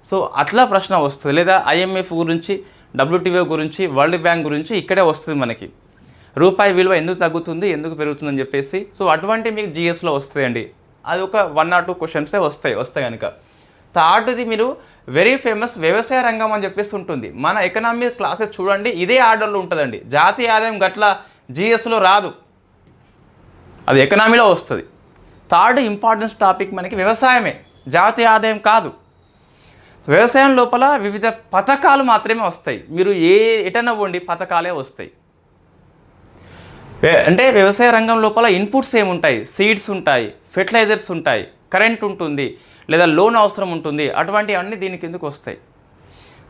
సో అట్లా ప్రశ్న వస్తుంది. లేదా ఐఎంఎఫ్ గురించి, డబ్ల్యూటీఓ గురించి, వరల్డ్ బ్యాంక్ గురించి ఇక్కడే వస్తుంది మనకి. రూపాయి విలువ ఎందుకు తగ్గుతుంది, ఎందుకు పెరుగుతుందని చెప్పేసి. సో అటువంటి మీకు జిఎస్లో వస్తాయండి. అది ఒక 1 or 2 క్వశ్చన్సే వస్తాయి కనుక. థర్డ్ది మీరు వెరీ ఫేమస్ వ్యవసాయ రంగం అని చెప్పేసి ఉంటుంది. మన ఎకనామీ క్లాసెస్ చూడండి, ఇదే ఆర్డర్లో ఉంటుందండి. జాతీయ ఆదాయం గట్ల జిఎస్లో రాదు, అది ఎకనామీలో వస్తుంది. థర్డ్ ఇంపార్టెన్స్ టాపిక్ మనకి వ్యవసాయమే, జాతీయ ఆదాయం కాదు. వ్యవసాయం లోపల వివిధ పథకాలు మాత్రమే వస్తాయి. మీరు ఎటన్నా పోండి పథకాలే వస్తాయి. అంటే వ్యవసాయ రంగం లోపల ఇన్పుట్స్ ఏముంటాయి, సీడ్స్ ఉంటాయి, ఫెర్టిలైజర్స్ ఉంటాయి, కరెంట్ ఉంటుంది, లేదా లోన్ అవసరం ఉంటుంది, అటువంటి అన్నీ దీని కిందకు వస్తాయి.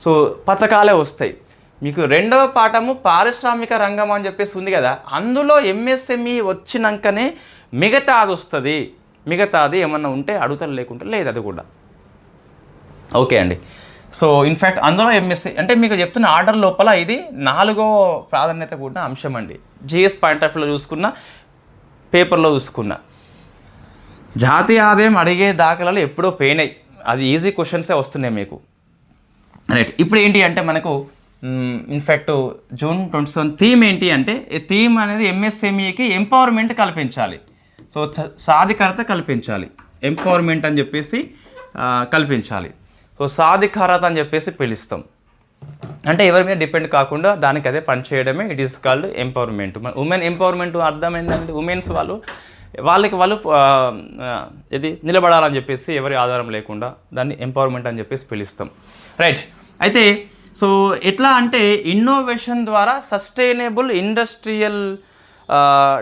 సో పథకాలే వస్తాయి. మీకు రెండవ పాఠము పారిశ్రామిక రంగం అని చెప్పేసి ఉంది కదా, అందులో ఎంఎస్ఎంఈ వచ్చినాకనే మిగతాది వస్తుంది. మిగతాది ఏమన్నా ఉంటే అడుగుతారు, లేకుంటే లేదు, అది కూడా ఓకే అండి. సో ఇన్ఫ్యాక్ట్ అందులో ఎంఎస్సీ అంటే మీకు చెప్తున్న ఆర్డర్ లోపల ఇది 4వ ప్రాధాన్యత కూడా అంశం అండి. జిఎస్ పాయింట్ ఆఫ్ వ్యూలో చూసుకున్న, పేపర్లో చూసుకున్న, జాతీయ ఆదాయం అడిగే దాఖలాలు ఎప్పుడో పోయినాయి, అది ఈజీ క్వశ్చన్సే వస్తున్నాయి మీకు. రైట్, ఇప్పుడు ఏంటి అంటే మనకు ఇన్ఫ్యాక్ట్ జూన్ 27 థీమ్ ఏంటి అంటే, ఈ థీమ్ అనేది ఎంఎస్ఎంఈకి ఎంపవర్మెంట్ కల్పించాలి. సో సాధికారత కల్పించాలి, ఎంపవర్మెంట్ అని చెప్పేసి కల్పించాలి. సో సాధికారత అని చెప్పేసి పిలుస్తాం. అంటే ఎవరి మీద డిపెండ్ కాకుండా దానికి అదే పని చేయడమే it is called empowerment. Women empowerment అర్థమైందండి. ఉమెన్స్ వాళ్ళకి వాళ్ళు ఇది నిలబడాలని చెప్పేసి ఎవరి ఆధారం లేకుండా దాన్ని ఎంపవర్మెంట్ అని చెప్పేసి పిలుస్తాం. రైట్, అయితే సో ఎట్లా అంటే ఇన్నోవేషన్ ద్వారా సస్టైనబుల్ ఇండస్ట్రియల్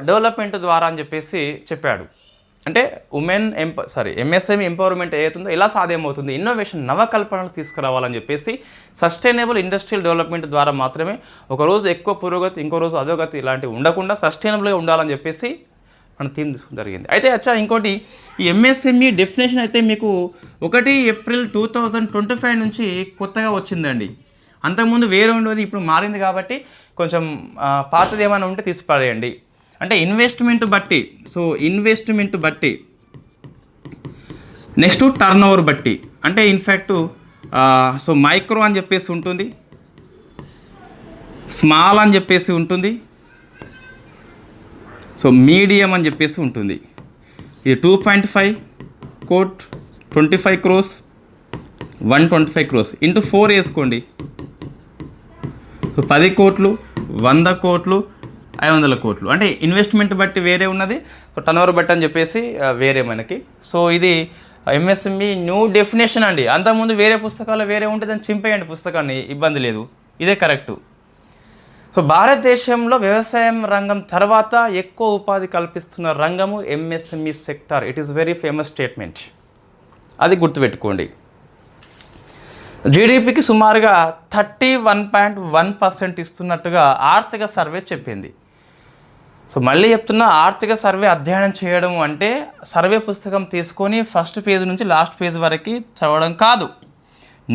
డెవలప్మెంట్ ద్వారా అని చెప్పేసి చెప్పాడు. అంటే ఎంఎస్ఎంఈ ఎంపవర్మెంట్ ఏదైతుందో ఎలా సాధ్యమవుతుంది, ఇన్నోవేషన్ నవకల్పనలు తీసుకురావాలని చెప్పేసి సస్టైనబుల్ ఇండస్ట్రియల్ డెవలప్మెంట్ ద్వారా మాత్రమే ఒకరోజు ఎక్కువ పురోగతి, ఇంకో రోజు అధోగతి ఇలాంటివి ఉండకుండా సస్టైనబుల్గా ఉండాలని చెప్పేసి మన థీమ్ తీసుకుని జరిగింది. అయితే ఇంకోటి ఈ ఎంఎస్ఎంఈ డెఫినేషన్ అయితే మీకు 1 ఏప్రిల్ 2025 నుంచి కొత్తగా వచ్చిందండి. అంతకుముందు వేరే ఉండేది, ఇప్పుడు మారింది కాబట్టి కొంచెం పాతది ఏమైనా ఉంటే తీసిపడేయండి. అంటే ఇన్వెస్ట్మెంట్ బట్టి నెక్స్ట్ టర్న్ ఓవర్ బట్టి, అంటే ఇన్ఫ్యాక్ట్ సో మైక్రో అని చెప్పేసి ఉంటుంది, స్మాల్ అని చెప్పేసి ఉంటుంది, సో మీడియం అని చెప్పేసి ఉంటుంది. ఇది 2.5 కోట్ 25 crores 125 crores ఇంటూ 4 వేసుకోండి. సో 10 కోట్లు 100 కోట్లు 500 కోట్లు. అంటే ఇన్వెస్ట్మెంట్ బట్టి వేరే ఉన్నది, సో టర్న్ ఓవర్ బట్టి అని చెప్పేసి వేరే మనకి. సో ఇది ఎంఎస్ఎంఈ న్యూ డెఫినేషన్ అండి. అంతకుముందు వేరే పుస్తకాలు వేరే ఉంటే దాన్ని చింపేయండి పుస్తకాన్ని, ఇబ్బంది లేదు, ఇదే కరెక్టు. సో భారతదేశంలో వ్యవసాయం రంగం తర్వాత ఎక్కువ ఉపాధి కల్పిస్తున్న రంగము MSME sector. It is very famous statement, అది గుర్తుపెట్టుకోండి. జీడిపికి సుమారుగా 31.1% ఇస్తున్నట్టుగా ఆర్థిక సర్వే చెప్పింది. సో మళ్ళీ చెప్తున్నా, ఆర్థిక సర్వే అధ్యయనం చేయడం అంటే సర్వే పుస్తకం తీసుకొని ఫస్ట్ పేజ్ నుంచి లాస్ట్ పేజ్ వరకు చదవడం కాదు.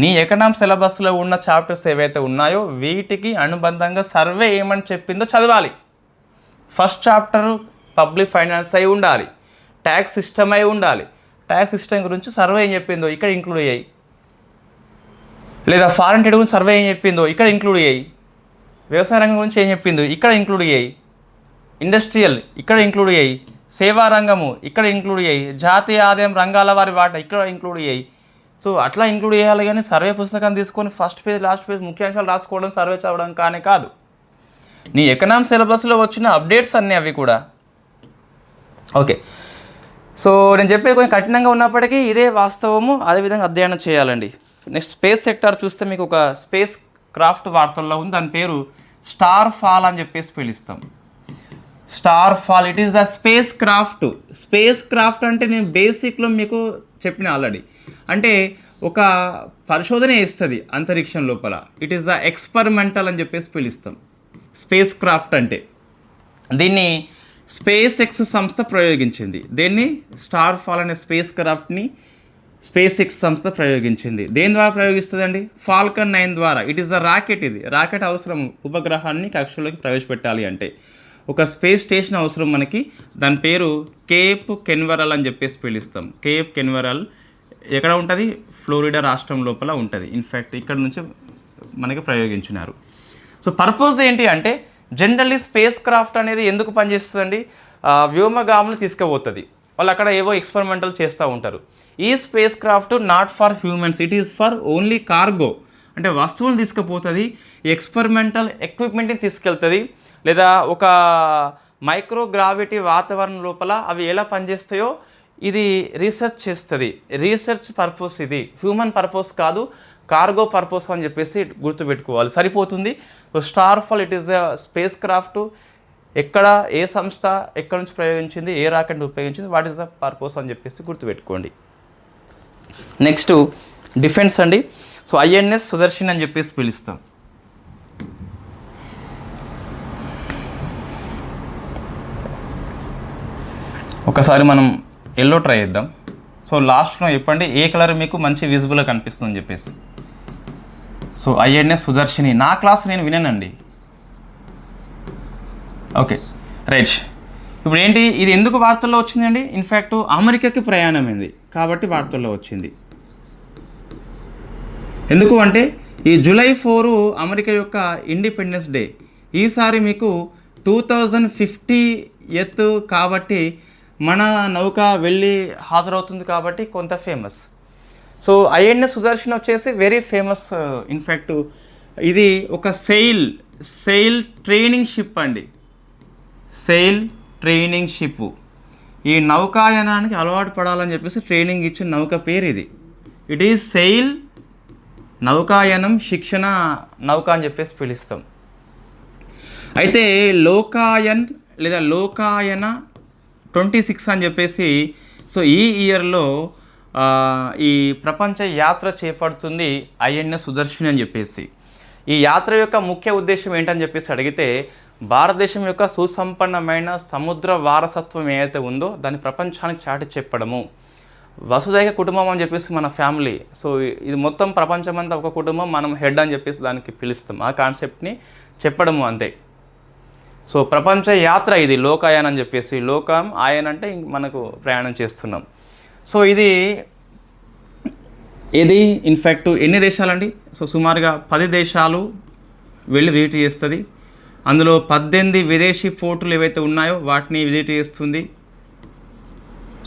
నీ ఎకనామిక్స్ సిలబస్లో ఉన్న చాప్టర్స్ ఏవైతే ఉన్నాయో వీటికి అనుబంధంగా సర్వే ఏమని చెప్పిందో చదవాలి. ఫస్ట్ చాప్టర్ పబ్లిక్ ఫైనాన్స్ అయి ఉండాలి, ట్యాక్స్ సిస్టమ్ అయి ఉండాలి. ట్యాక్స్ సిస్టమ్ గురించి సర్వే ఏం చెప్పిందో ఇక్కడ ఇంక్లూడ్ అయ్యాయి, లేదా ఫారెన్ ట్రేడ్ గురించి సర్వే ఏం చెప్పిందో ఇక్కడ ఇంక్లూడ్ అయ్యాయి, వ్యవసాయ రంగం గురించి ఏం చెప్పిందో ఇక్కడ ఇంక్లూడ్ అయ్యాయి, ఇండస్ట్రియల్ ఇక్కడ ఇంక్లూడ్ అయ్యాయి, సేవా రంగము ఇక్కడ ఇంక్లూడ్ అయ్యాయి, జాతీయ ఆదాయం రంగాల వారి వాటా ఇక్కడ ఇంక్లూడ్ అయ్యాయి. సో అట్లా ఇంక్లూడ్ చేయాలి. కానీ సర్వే పుస్తకాన్ని తీసుకొని ఫస్ట్ పేజ్ లాస్ట్ పేజ్ ముఖ్యాంశాలు రాసుకోవడం సర్వే చదవడం కానీ కాదు. నీ ఎకనామిక్స్ సిలబస్లో వచ్చిన అప్డేట్స్ అన్నీ అవి కూడా. ఓకే, సో నేను చెప్పేది కొంచెం కఠినంగా ఉన్నప్పటికీ ఇదే వాస్తవము, అదేవిధంగా అధ్యయనం చేయాలండి. నెక్స్ట్ స్పేస్ సెక్టార్ చూస్తే మీకు ఒక స్పేస్ క్రాఫ్ట్ వార్తల్లో ఉంది, దాని పేరు స్టార్ ఫాల్ అని చెప్పేసి పిలుస్తాం. Star fall, it is the space craft. Space craft అంటే నేను బేసిక్లో మీకు చెప్పిన ఆల్రెడీ, అంటే ఒక పరిశోధన చేస్తుంది అంతరిక్షం లోపల. ఇట్ ఈస్ ద ఎక్స్పెరిమెంటల్ అని చెప్పేసి పిలుస్తాం స్పేస్ క్రాఫ్ట్ అంటే. దీన్ని స్పేస్ ఎక్స్ సంస్థ ప్రయోగించింది. దీన్ని స్టార్ ఫాల్ అనే స్పేస్ క్రాఫ్ట్ని స్పేస్ ఎక్స్ సంస్థ ప్రయోగించింది. దేని ద్వారా ప్రయోగిస్తుందండి? ఫాల్కన్ 9 ద్వారా. It is the rocket. ఇది రాకెట్ అవసరం ఉపగ్రహాన్ని కక్షలోకి ప్రవేశపెట్టాలి అంటే. ఒక స్పేస్ స్టేషన్ అవసరం మనకి. దాని పేరు కేప్ కెన్వరల్ అని చెప్పేసి పిలుస్తాం. కేప్ కెన్వరల్ ఎక్కడ ఉంటుంది? ఫ్లోరిడా రాష్ట్రం లోపల ఉంటుంది. ఇన్ఫ్యాక్ట్ ఇక్కడ నుంచి మనకి ప్రయోగించినారు. సో పర్పస్ ఏంటి అంటే, జనరల్లీ స్పేస్ క్రాఫ్ట్ అనేది ఎందుకు పనిచేస్తుందండి? వ్యోమగాములు తీసుకుపోతుంది. వాళ్ళు అక్కడ ఏవో ఎక్స్పెరిమెంటల్ చేస్తూ ఉంటారు. ఈ space craft not for humans, it is for only cargo. అంటే వస్తువులు తీసుకుపోతుంది, ఎక్స్పెరిమెంటల్ ఎక్విప్మెంట్ని తీసుకెళ్తుంది, లేదా ఒక మైక్రోగ్రావిటీ వాతావరణం లోపల అవి ఎలా పనిచేస్తాయో ఇది రీసెర్చ్ చేస్తుంది. రీసెర్చ్ పర్పస్ ఇది, హ్యూమన్ పర్పస్ కాదు, కార్గో పర్పస్ అని చెప్పేసి గుర్తుపెట్టుకోవాలి, సరిపోతుంది. So Starfall it is the spacecraft. ఎక్కడ, ఏ సంస్థ ఎక్కడి నుంచి ప్రయోగించింది, ఏ రాకెట్ ఉపయోగించింది, వాట్ ఈస్ ద పర్పస్ అని చెప్పేసి గుర్తుపెట్టుకోండి. నెక్స్ట్ డిఫెన్స్ అండి. సో ఐఎన్ఎస్ సుదర్శన్ అని చెప్పేసి పిలుస్తాం. ఒకసారి మనం ఎల్లో ట్రై చేద్దాం. సో లాస్ట్లో చెప్పండి ఏ కలర్ మీకు మంచి విజిబుల్గా కనిపిస్తుందని చెప్పేసి. సో ఐఎన్ఎస్ సుదర్శిని నా క్లాస్ నేను వినానండి. Okay right. ఇప్పుడు ఏంటి, ఇది ఎందుకు వార్తల్లో వచ్చిందండి? ఇన్ఫ్యాక్ట్ అమెరికాకి ప్రయాణం అయింది కాబట్టి వార్తల్లో వచ్చింది. ఎందుకు అంటే ఈ జూలై 4 అమెరికా యొక్క ఇండిపెండెన్స్ డే. ఈసారి మీకు 2050th కాబట్టి మన నౌక వెళ్ళి హాజరవుతుంది కాబట్టి కొంత ఫేమస్. సో ఐఎన్ఎస్ సుదర్శన్ వచ్చేసి వెరీ ఫేమస్. ఇన్ఫ్యాక్ట్ ఇది ఒక సెయిల్ ట్రైనింగ్ షిప్ అండి. SAIL training ship. ఈ నౌకాయానానికి అలవాటు పడాలని చెప్పేసి ట్రైనింగ్ ఇచ్చిన నౌక పేరు ఇది. ఇట్ ఈజ్ సెయిల్, నౌకాయానం శిక్షణ నౌక అని చెప్పేసి పిలుస్తాం. అయితే లోకాయన్ లేదా లోకాయన 26 అని చెప్పేసి, సో ఈ ఇయర్లో ఈ ప్రపంచ యాత్ర చేపడుతుంది ఐఎన్ఎస్ సుదర్శిని అని చెప్పేసి. ఈ యాత్ర యొక్క ముఖ్య ఉద్దేశం ఏంటని చెప్పేసి అడిగితే, భారతదేశం యొక్క సుసంపన్నమైన సముద్ర వారసత్వం ఏదైతే ఉందో దాన్ని ప్రపంచానికి చాటి చెప్పడము. వసుదైక కుటుంబం అని చెప్పేసి మన ఫ్యామిలీ. సో ఇది మొత్తం ప్రపంచమంతా ఒక కుటుంబం, మనం హెడ్ అని చెప్పేసి దానికి పిలుస్తాం. ఆ కాన్సెప్ట్ని చెప్పడము అంతే. సో ప్రపంచ యాత్ర ఇది లోకాయన్ అని చెప్పేసి. లోకం ఆయన అంటే మనకు ప్రయాణం చేస్తున్నాం. సో ఇది ఇన్ఫ్యాక్ట్ ఎన్ని దేశాలండి? సో సుమారుగా 10 దేశాలు వెళ్ళి విజిట్ చేస్తుంది. అందులో 18 విదేశీ పోర్టులు ఏవైతే ఉన్నాయో వాటిని విజిట్ చేస్తుంది.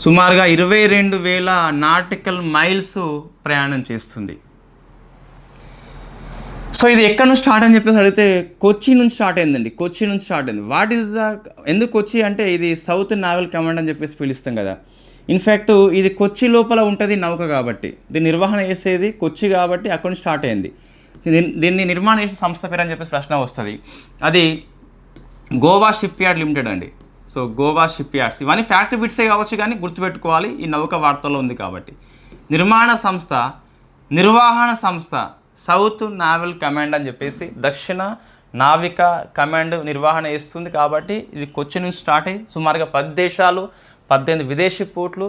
సుమారుగా 22,000 నాటికల్ మైల్స్ ప్రయాణం చేస్తుంది. సో ఇది ఎక్కడ నుంచి స్టార్ట్ అని చెప్పేసి అడిగితే కొచ్చి నుంచి స్టార్ట్ అయిందండి. కొచ్చి నుంచి స్టార్ట్ అయింది. వాట్ ఈస్ ద, ఎందుకు కొచ్చి అంటే ఇది సౌత్ నావల్ కమాండ్ అని చెప్పేసి పిలుస్తాం కదా. ఇన్ఫ్యాక్ట్ ఇది కొచ్చి లోపల ఉంటుంది నౌక కాబట్టి, దీన్ని నిర్వహణ చేసేది కొచ్చి కాబట్టి అక్కడి నుంచి స్టార్ట్ అయింది. దీన్ని నిర్మాణం చేసిన సంస్థ పేరు అని చెప్పేసి ప్రశ్న వస్తుంది. అది గోవా షిప్ యార్డ్ లిమిటెడ్ అండి. సో గోవా షిప్ యార్డ్స్, ఇవన్నీ ఫ్యాక్ట్ బిట్సే కావచ్చు కానీ గుర్తుపెట్టుకోవాలి, ఈ నౌక వార్తల్లో ఉంది కాబట్టి. నిర్మాణ సంస్థ, నిర్వహణ సంస్థ సౌత్ నావల్ కమాండ్ అని చెప్పేసి దక్షిణ నావిక కమాండ్ నిర్వహణ చేస్తుంది. కాబట్టి ఇది కొచ్చి నుంచి స్టార్ట్ అయ్యి సుమారుగా 10 దేశాలు 18 విదేశీ పోర్ట్లు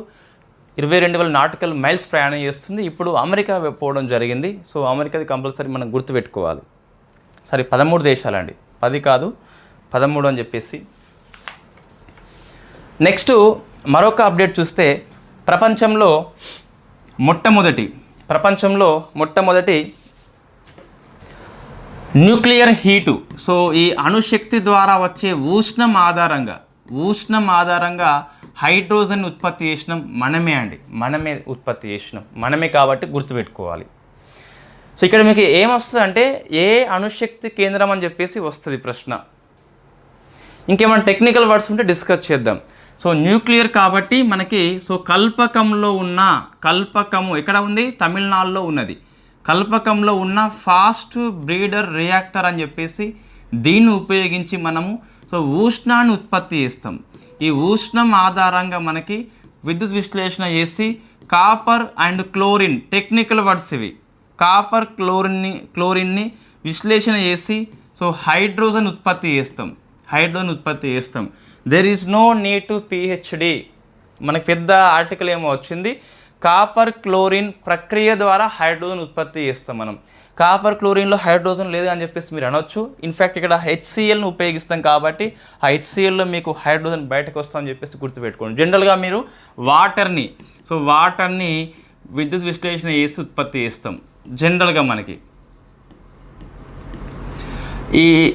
22,000 నాటికల్ మైల్స్ ప్రయాణం చేస్తుంది. ఇప్పుడు అమెరికా పోవడం జరిగింది. సో అమెరికాది కంపల్సరీ మనం గుర్తుపెట్టుకోవాలి. సరే 13 దేశాలండి, 10 కాదు 13 అని చెప్పేసి. నెక్స్ట్ మరొక అప్డేట్ చూస్తే ప్రపంచంలో మొట్టమొదటి న్యూక్లియర్ హీటు. సో ఈ అణుశక్తి ద్వారా వచ్చే ఉష్ణం ఆధారంగా హైడ్రోజన్ ఉత్పత్తి చేసినాం మనమే ఉత్పత్తి చేసినాం కాబట్టి గుర్తుపెట్టుకోవాలి. సో ఇక్కడ మీకు ఏమొస్తుంది అంటే ఏ అణుశక్తి కేంద్రం అని చెప్పేసి వస్తుంది ప్రశ్న. ఇంకేమైనా టెక్నికల్ వర్డ్స్ ఉంటే డిస్కస్ చేద్దాం. సో న్యూక్లియర్ కాబట్టి మనకి కల్పకంలో ఉన్న ఎక్కడ ఉంది, తమిళనాడులో ఉన్నది. కల్పకంలో ఉన్న ఫాస్ట్ బ్రీడర్ రియాక్టర్ అని చెప్పేసి దీన్ని ఉపయోగించి మనము ఉష్ణాన్ని ఉత్పత్తి చేస్తాం. ఈ ఉష్ణం ఆధారంగా మనకి విద్యుత్ విశ్లేషణ చేసి copper and chlorine, technical words ఇవి, కాపర్ క్లోరిన్ని విశ్లేషణ చేసి హైడ్రోజన్ ఉత్పత్తి చేస్తాం. There is no need to PhD. మనకి పెద్ద ఆర్టికల్ ఏమో వచ్చింది, కాపర్ క్లోరిన్ ప్రక్రియ ద్వారా హైడ్రోజన్ ఉత్పత్తి చేస్తాం మనం. కాపర్ క్లోరిన్లో హైడ్రోజన్ లేదు అని చెప్పేసి మీరు అనొచ్చు. ఇన్ఫ్యాక్ట్ ఇక్కడ HClను ఉపయోగిస్తాం కాబట్టి ఆ HClలో మీకు హైడ్రోజన్ బయటకు వస్తుందని చెప్పేసి గుర్తుపెట్టుకోండి. జనరల్గా మీరు వాటర్ని విద్యుత్ విశ్లేషణ చేసి ఉత్పత్తి చేస్తాం. జనరల్గా మనకి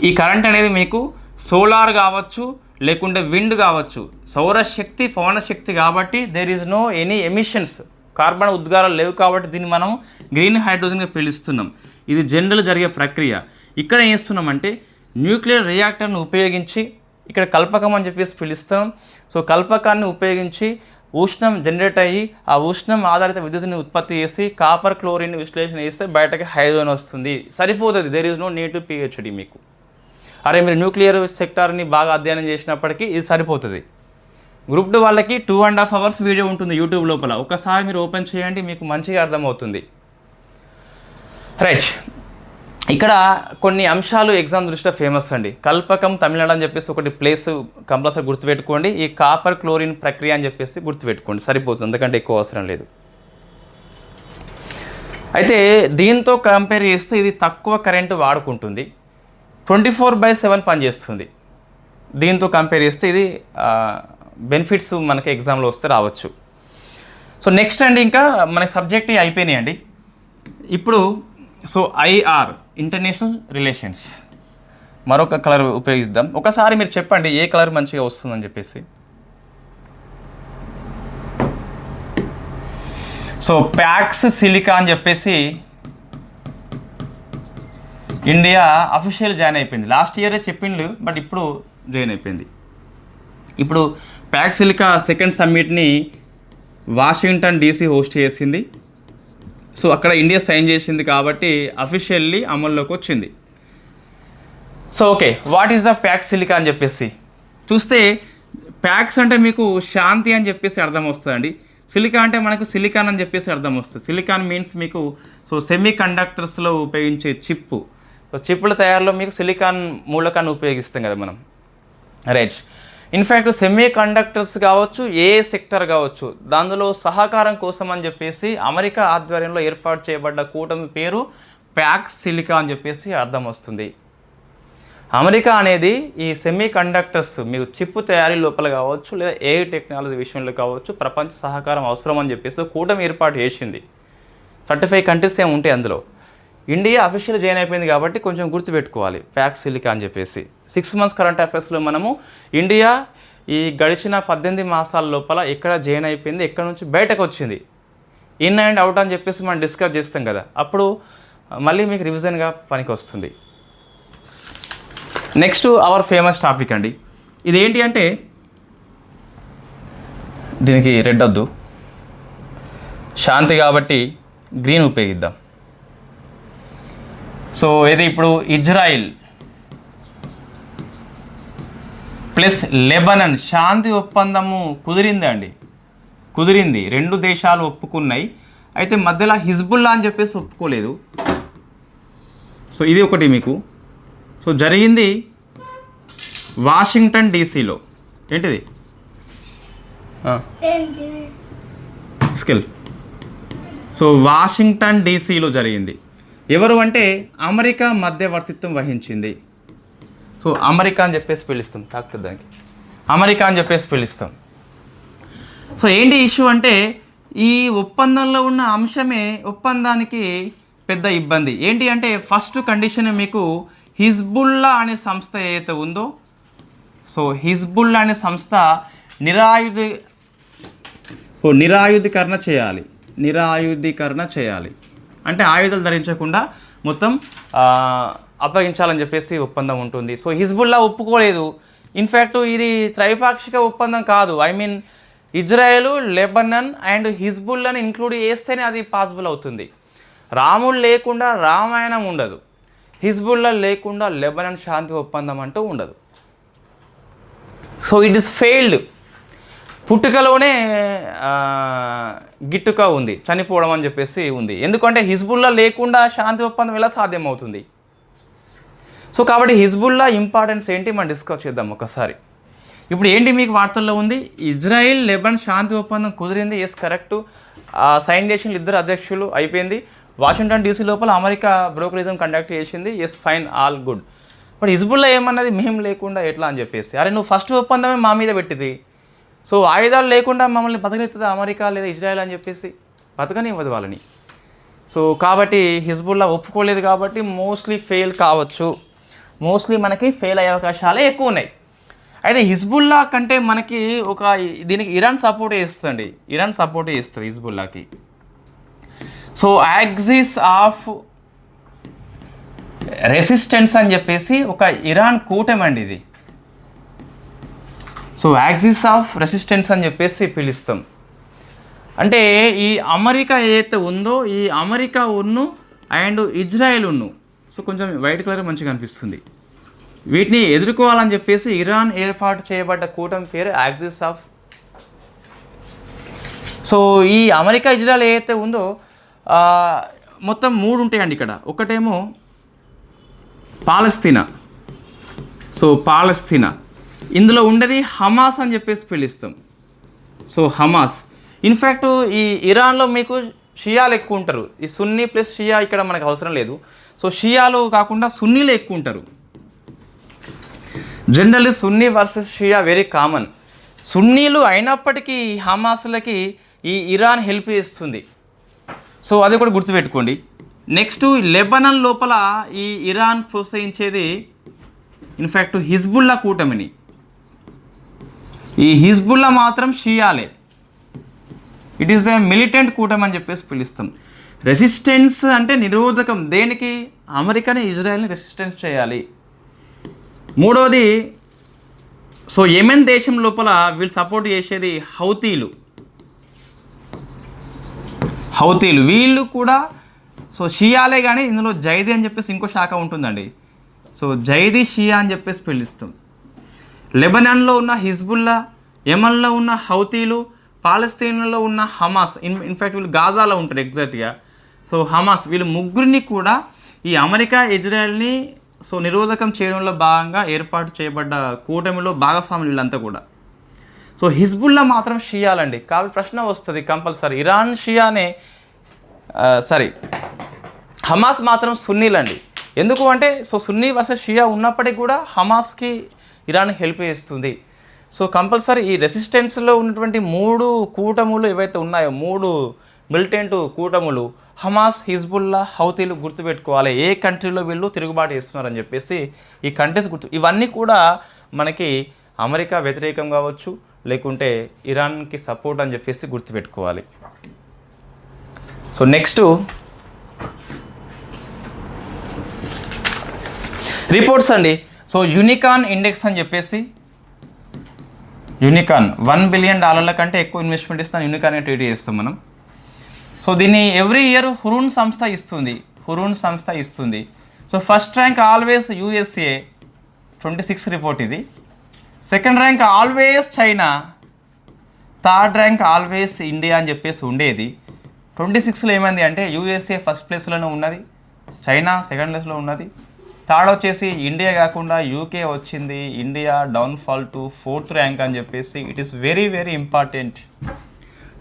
ఈ కరెంట్ అనేది మీకు సోలార్ కావచ్చు, లేకుంటే విండ్ కావచ్చు, సౌరశక్తి, పవనశక్తి కాబట్టి there is no any emissions, carbon ఉద్గారాలు లేవు కాబట్టి దీన్ని మనం గ్రీన్ హైడ్రోజన్గా పిలుస్తున్నాం. ఇది జనరల్ జరిగే ప్రక్రియ. ఇక్కడ ఏం చేస్తున్నామంటే న్యూక్లియర్ రియాక్టర్ను ఉపయోగించి, ఇక్కడ కల్పకం అని చెప్పేసి పిలుస్తున్నాం. కల్పకాన్ని ఉపయోగించి ఉష్ణం జనరేట్ అయ్యి ఆ ఉష్ణం ఆధారిత విద్యుత్తుని ఉత్పత్తి చేసి కాపర్ క్లోరిన్ విశ్లేషణ చేస్తే బయటకి హైడ్రోజన్ వస్తుంది. సరిపోతుంది. There is no need to PhD. మీకు అరే మీరు న్యూక్లియర్ సెక్టార్ని బాగా అధ్యయనం చేసినప్పటికీ ఇది సరిపోతుంది. గ్రూప్ 2 వాళ్ళకి 2.5 hours వీడియో ఉంటుంది యూట్యూబ్ లోపల. ఒకసారి మీరు ఓపెన్ చేయండి, మీకు మంచిగా అర్థమవుతుంది. రైట్, ఇక్కడ కొన్ని అంశాలు ఎగ్జామ్ దృష్ట్యా ఫేమస్ అండి. కల్పకం తమిళనాడు అని చెప్పేసి ఒకటి ప్లేస్ కంపల్సరీ గుర్తుపెట్టుకోండి. ఈ కాపర్ క్లోరిన్ ప్రక్రియ అని చెప్పేసి గుర్తుపెట్టుకోండి, సరిపోతుంది, ఎందుకంటే ఎక్కువ అవసరం లేదు. అయితే దీంతో కంపేర్ చేస్తే ఇది తక్కువ కరెంటు వాడుకుంటుంది, 24/7 పనిచేస్తుంది. దీంతో కంపేర్ చేస్తే ఇది బెనిఫిట్స్ మనకి ఎగ్జామ్లో వస్తే రావచ్చు. నెక్స్ట్ అండి, ఇంకా మనకి సబ్జెక్ట్ అయిపోయినాయండి. ఇప్పుడు IR ఇంటర్నేషనల్ రిలేషన్స్ మరొక కలర్ ఉపయోగిద్దాం. ఒకసారి మీరు చెప్పండి ఏ కలర్ మంచిగా వస్తుందని చెప్పేసి. ప్యాక్స్ సిలికా అని చెప్పేసి ఇండియా అఫీషియల్ జాయిన్ అయిపోయింది. లాస్ట్ ఇయరే చెప్పిండు, బట్ ఇప్పుడు జాయిన్ అయిపోయింది. ఇప్పుడు ప్యాక్స్ సిలికా సెకండ్ సమ్మిట్ని వాషింగ్టన్ DC హోస్ట్ చేసింది. అక్కడ ఇండియా సైన్ చేసింది కాబట్టి అఫీషియల్లీ అమల్లోకి వచ్చింది. Okay, what is the Pax Silica అని చెప్పేసి చూస్తే, ప్యాక్స్ అంటే మీకు శాంతి అని చెప్పేసి అర్థం వస్తుందండి. సిలికా అంటే మనకు సిలికాన్ అని చెప్పేసి అర్థం వస్తుంది. సిలికాన్ మీన్స్ మీకు సెమీ కండక్టర్స్లో ఉపయోగించే చిప్పు. చిప్పుల తయారులో మీకు సిలికాన్ మూలకాన్ని ఉపయోగిస్తాం కదా మనం. రైట్, ఇన్ఫ్యాక్ట్ సెమీ కండక్టర్స్ కావచ్చు, ఏ సెక్టర్ కావచ్చు, దానిలో సహకారం కోసం అని చెప్పేసి అమెరికా ఆధ్వర్యంలో ఏర్పాటు చేయబడ్డ కూటమి పేరు ప్యాక్స్ సిలికా అని చెప్పేసి అర్థం వస్తుంది. అమెరికా అనేది ఈ సెమీ కండక్టర్స్ మీకు చిప్పు తయారీ లోపల కావచ్చు, లేదా ఏ టెక్నాలజీ విషయంలో కావచ్చు, ప్రపంచ సహకారం అవసరం అని చెప్పేసి కూటమి ఏర్పాటు చేసింది. 35 కంట్రీస్ ఏమి ఉంటాయి అందులో. ఇండియా అఫీషియల్ జాయిన్ అయిపోయింది కాబట్టి కొంచెం గుర్తుపెట్టుకోవాలి ప్యాక్స్ సిలికా అని చెప్పేసి. 6 months కరెంట్ అఫైర్స్లో మనము ఇండియా ఈ గడిచిన 18 మాసాల లోపల ఎక్కడ జాయిన్ అయిపోయింది, ఎక్కడ నుంచి బయటకు వచ్చింది, ఇన్ అండ్ అవుట్ అని చెప్పేసి మనం డిస్కస్ చేస్తాం కదా, అప్పుడు మళ్ళీ మీకు రివిజన్గా పనికి వస్తుంది. నెక్స్ట్ అవర్ ఫేమస్ టాపిక్ అండి. ఇదేంటి అంటే, దీనికి రెడ్ వద్దు, శాంతి కాబట్టి గ్రీన్ ఉపయోగిద్దాం. ఇది ఇప్పుడు ఇజ్రాయిల్ ప్లస్ లెబనాన్ శాంతి ఒప్పందము కుదిరింది. 2 దేశాలు ఒప్పుకున్నాయి. అయితే మధ్యలో హిజ్బుల్లా అని చెప్పేసి ఒప్పుకోలేదు. సో ఇది ఒకటి మీకు. సో జరిగింది వాషింగ్టన్ డీసీలో. ఏంటిది స్కిల్. సో వాషింగ్టన్ డీసీలో జరిగింది. ఎవరు అంటే అమెరికా మధ్యవర్తిత్వం వహించింది. సో అమెరికా అని చెప్పేసి పిలుస్తాం, తాకుతుంది దానికి అమెరికా అని చెప్పేసి పిలుస్తాం. సో ఏంటి ఇష్యూ అంటే ఈ ఒప్పందంలో ఉన్న అంశమే ఒప్పందానికి పెద్ద ఇబ్బంది. ఏంటి అంటే ఫస్ట్ కండిషన్ మీకు హిజ్బుల్లా అనే సంస్థ ఏదైతే ఉందో, సో హిజ్బుల్లా అనే సంస్థ నిరాయుధీకరణ చేయాలి. అంటే ఆయుధాలు ధరించకుండా మొత్తం అప్పగించాలని చెప్పేసి ఒప్పందం ఉంటుంది. సో హిజ్బుల్లా ఒప్పుకోలేదు. ఇన్ఫ్యాక్ట్ ఇది త్రైపాక్షిక ఒప్పందం కాదు. I mean Israel, Lebanon and హిజ్బుల్లాని ఇంక్లూడ్ చేస్తేనే అది పాసిబుల్ అవుతుంది. రాముడు లేకుండా రామాయణం ఉండదు, హిజ్బుల్లా లేకుండా లెబనాన్ శాంతి ఒప్పందం అంటూ ఉండదు. So it is failed. పుట్టుకలోనే గిట్టుక ఉంది, చనిపోవడం అని చెప్పేసి ఉంది. ఎందుకంటే హిజ్బుల్లా లేకుండా శాంతి ఒప్పందం ఎలా సాధ్యమవుతుంది? సో కాబట్టి హిజ్బుల్లా ఇంపార్టెన్స్ ఏంటి మనం డిస్కస్ చేద్దాం ఒకసారి. ఇప్పుడు ఏంటి మీకు వార్తల్లో ఉంది, ఇజ్రాయిల్ లెబనాన్ శాంతి ఒప్పందం కుదిరింది. Yes correct. సైన్ చేసిన ఇద్దరు అధ్యక్షులు అయిపోయింది. వాషింగ్టన్ డీసీ లోపల అమెరికా బ్రోకరిజం కండక్ట్ చేసింది. Yes fine, all good. But Hezbollah ఏమన్నది మేము లేకుండా ఎట్లా అని చెప్పేసి, అరే నువ్వు ఫస్ట్ ఒప్పందమే మా మీద పెట్టింది. సో ఆయుధాలు లేకుండా మమ్మల్ని బతకనిస్తుంది అమెరికా లేదా ఇజ్రాయెల్ అని చెప్పేసి, బతకనివ్వదు వాళ్ళని. సో కాబట్టి హిజ్బుల్లా ఒప్పుకోలేదు కాబట్టి మోస్ట్లీ ఫెయిల్ కావచ్చు. మోస్ట్లీ మనకి ఫెయిల్ అయ్యే అవకాశాలే ఎక్కువ ఉన్నాయి. అయితే హిజ్బుల్లా కంటే మనకి దీనికి ఇరాన్ సపోర్ట్ చేస్తుంది. హిజ్బుల్లాకి. సో యాక్సిస్ ఆఫ్ రెసిస్టెన్స్ అని చెప్పేసి ఒక ఇరాన్ కూటమి అండి ఇది. సో యాక్సిస్ ఆఫ్ రెసిస్టెన్స్ అని చెప్పేసి పిలుస్తాం. అంటే ఈ అమెరికా ఏదైతే ఉందో, ఈ అమెరికా అండ్ ఇజ్రాయెల్ సో కొంచెం వైట్ కలర్ మంచిగా అనిపిస్తుంది. వీటిని ఎదుర్కోవాలని చెప్పేసి ఇరాన్ ఏర్పాటు చేయబడ్డ కూటమి పేరు యాక్సిస్ ఆఫ్. సో ఈ అమెరికా ఇజ్రాయెల్ ఏదైతే ఉందో మొత్తం 3 ఉంటాయండి ఇక్కడ. ఒకటేమో పాలస్తీనా. సో పాలస్తీనా, ఇందులో ఉండేది హమాస్ అని చెప్పేసి పిలుస్తాం. So Hamas. ఇన్ఫ్యాక్ట్ ఈ ఇరాన్లో మీకు షియాలు ఎక్కువ ఉంటారు. ఈ సున్నీ ప్లస్ షియా ఇక్కడ మనకు అవసరం లేదు. సో షియాలు కాకుండా సున్నీలు ఎక్కువ ఉంటారు. జనరల్లీ సున్నీ వర్సెస్ షియా వెరీ కామన్. సున్నీలు అయినప్పటికీ హమాస్లకి ఈ ఇరాన్ హెల్ప్ చేస్తుంది. సో అది కూడా గుర్తుపెట్టుకోండి. నెక్స్ట్ లెబనాన్ లోపల ఈ ఇరాన్ ప్రోత్సహించేది ఇన్ఫ్యాక్ట్ హిజ్బుల్లా కూటమిని. ఈ హిజ్బుల్లా మాత్రం షియాలే. ఇట్ ఈస్ ఏ మిలిటెంట్ కూటమి అని చెప్పేసి పిలుస్తాం. రెసిస్టెన్స్ అంటే నిరోధకం. దేనికి? అమెరికాని ఇజ్రాయెల్ని రెసిస్టెన్స్ చేయాలి. మూడవది, సో యెమెన్ దేశం లోపల వీళ్ళు సపోర్ట్ చేసేది హౌతీలు. వీళ్ళు కూడా సో షియాలే, కానీ ఇందులో జైదీ అని చెప్పేసి ఇంకో శాఖ ఉంటుందండి. సో జైదీ షియా అని చెప్పేసి పిలుస్తాం. లెబనాన్లో ఉన్న హిజ్బుల్లా, యెమెన్లో ఉన్న హౌతీలు, పాలస్తీనాలో ఉన్న హమాస్. ఇన్ఫ్యాక్ట్ వీళ్ళు గాజాలో ఉంటారు ఎగ్జాక్ట్గా. సో హమాస్, వీళ్ళు ముగ్గురిని కూడా ఈ అమెరికా ఇజ్రాయెల్ని సో నిరోధకం చేయడంలో భాగంగా ఏర్పాటు చేయబడ్డ కూటమిలో భాగస్వాములు వీళ్ళంతా కూడా. సో హిజ్బుల్లా మాత్రం షియాలండి. కాబట్టి ప్రశ్న వస్తుంది కంపల్సరీ, ఇరాన్ షియానే హమాస్ మాత్రం సున్నీలండి. ఎందుకు అంటే సో సున్నీ వర్సెస్ షియా ఉన్నప్పటికీ కూడా హమాస్కి ఇరాన్ హెల్ప్ చేస్తుంది. సో కంపల్సరీ ఈ రెసిస్టెన్స్లో ఉన్నటువంటి 3 కూటములు ఏవైతే ఉన్నాయో, 3 మిలిటెంట్ కూటములు, హమాస్, హిజ్బుల్లా, హౌతీలు గుర్తుపెట్టుకోవాలి. ఏ కంట్రీలో వీళ్ళు తిరుగుబాటు చేస్తున్నారని చెప్పేసి ఈ కంట్రీస్ ఇవన్నీ కూడా మనకి అమెరికా వ్యతిరేకం కావచ్చు, లేకుంటే ఇరాన్కి సపోర్ట్ అని చెప్పేసి గుర్తుపెట్టుకోవాలి. సో నెక్స్ట్ రిపోర్ట్స్ అండి. సో యూనికాన్ ఇండెక్స్ అని చెప్పేసి, యూనికాన్ $1 బిలియన్ కంటే ఎక్కువ ఇన్వెస్ట్మెంట్ ఇస్తాను యూనికాన్ ట్రీట్ చేస్తాం మనం. సో దీన్ని ఎవ్రీ ఇయర్ హురూన్ సంస్థ ఇస్తుంది. So first rank always USA 26 report ఇది. Second rank always China, third rank always India అని చెప్పేసి ఉండేది. 26లో ఏమైంది అంటే USA ఫస్ట్ ప్లేస్లోనే ఉన్నది, చైనా సెకండ్ ప్లేస్లో ఉన్నది. థర్డ్ వచ్చేసి ఇండియా కాకుండా యూకే వచ్చింది. India downfall to 4th rank అని చెప్పేసి it is very very important.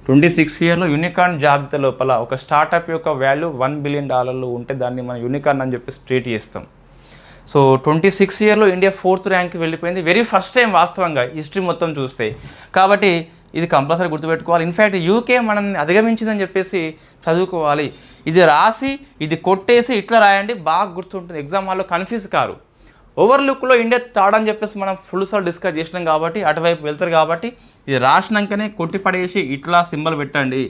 26 ఇయర్లో యూనికార్న్ జాబితా లోపల ఒక స్టార్టప్ యొక్క వాల్యూ $1 బిలియన్ ఉంటే దాన్ని మనం యూనికార్న్ అని చెప్పేసి ట్రీట్ చేస్తాం. సో 26 ఇయర్లో ఇండియా 4th ర్యాంక్కి వెళ్ళిపోయింది. వెరీ ఫస్ట్ టైం వాస్తవంగా హిస్టరీ మొత్తం చూస్తే. కాబట్టి ఇది కంపల్సరీ గుర్తుపెట్టుకోవాలి. ఇన్ఫ్యాక్ట్ యూకే మనల్ని అధిగమించిందని చెప్పేసి చదువుకోవాలి. ఇది రాసి ఇది కొట్టేసి ఇట్లా రాయండి, బాగా గుర్తుంటుంది. ఎగ్జామ్ హాల్లో కన్ఫ్యూజ్ కారు. ఓవర్లుక్లో ఇండియా థర్డ్ అని చెప్పేసి మనం ఫుల్ సార్ డిస్కస్ చేసినాం కాబట్టి అటువైపు వెళ్తారు. కాబట్టి ఇది రాసినాకనే కొట్టి పడేసి ఇట్లా సింబల్ పెట్టండి.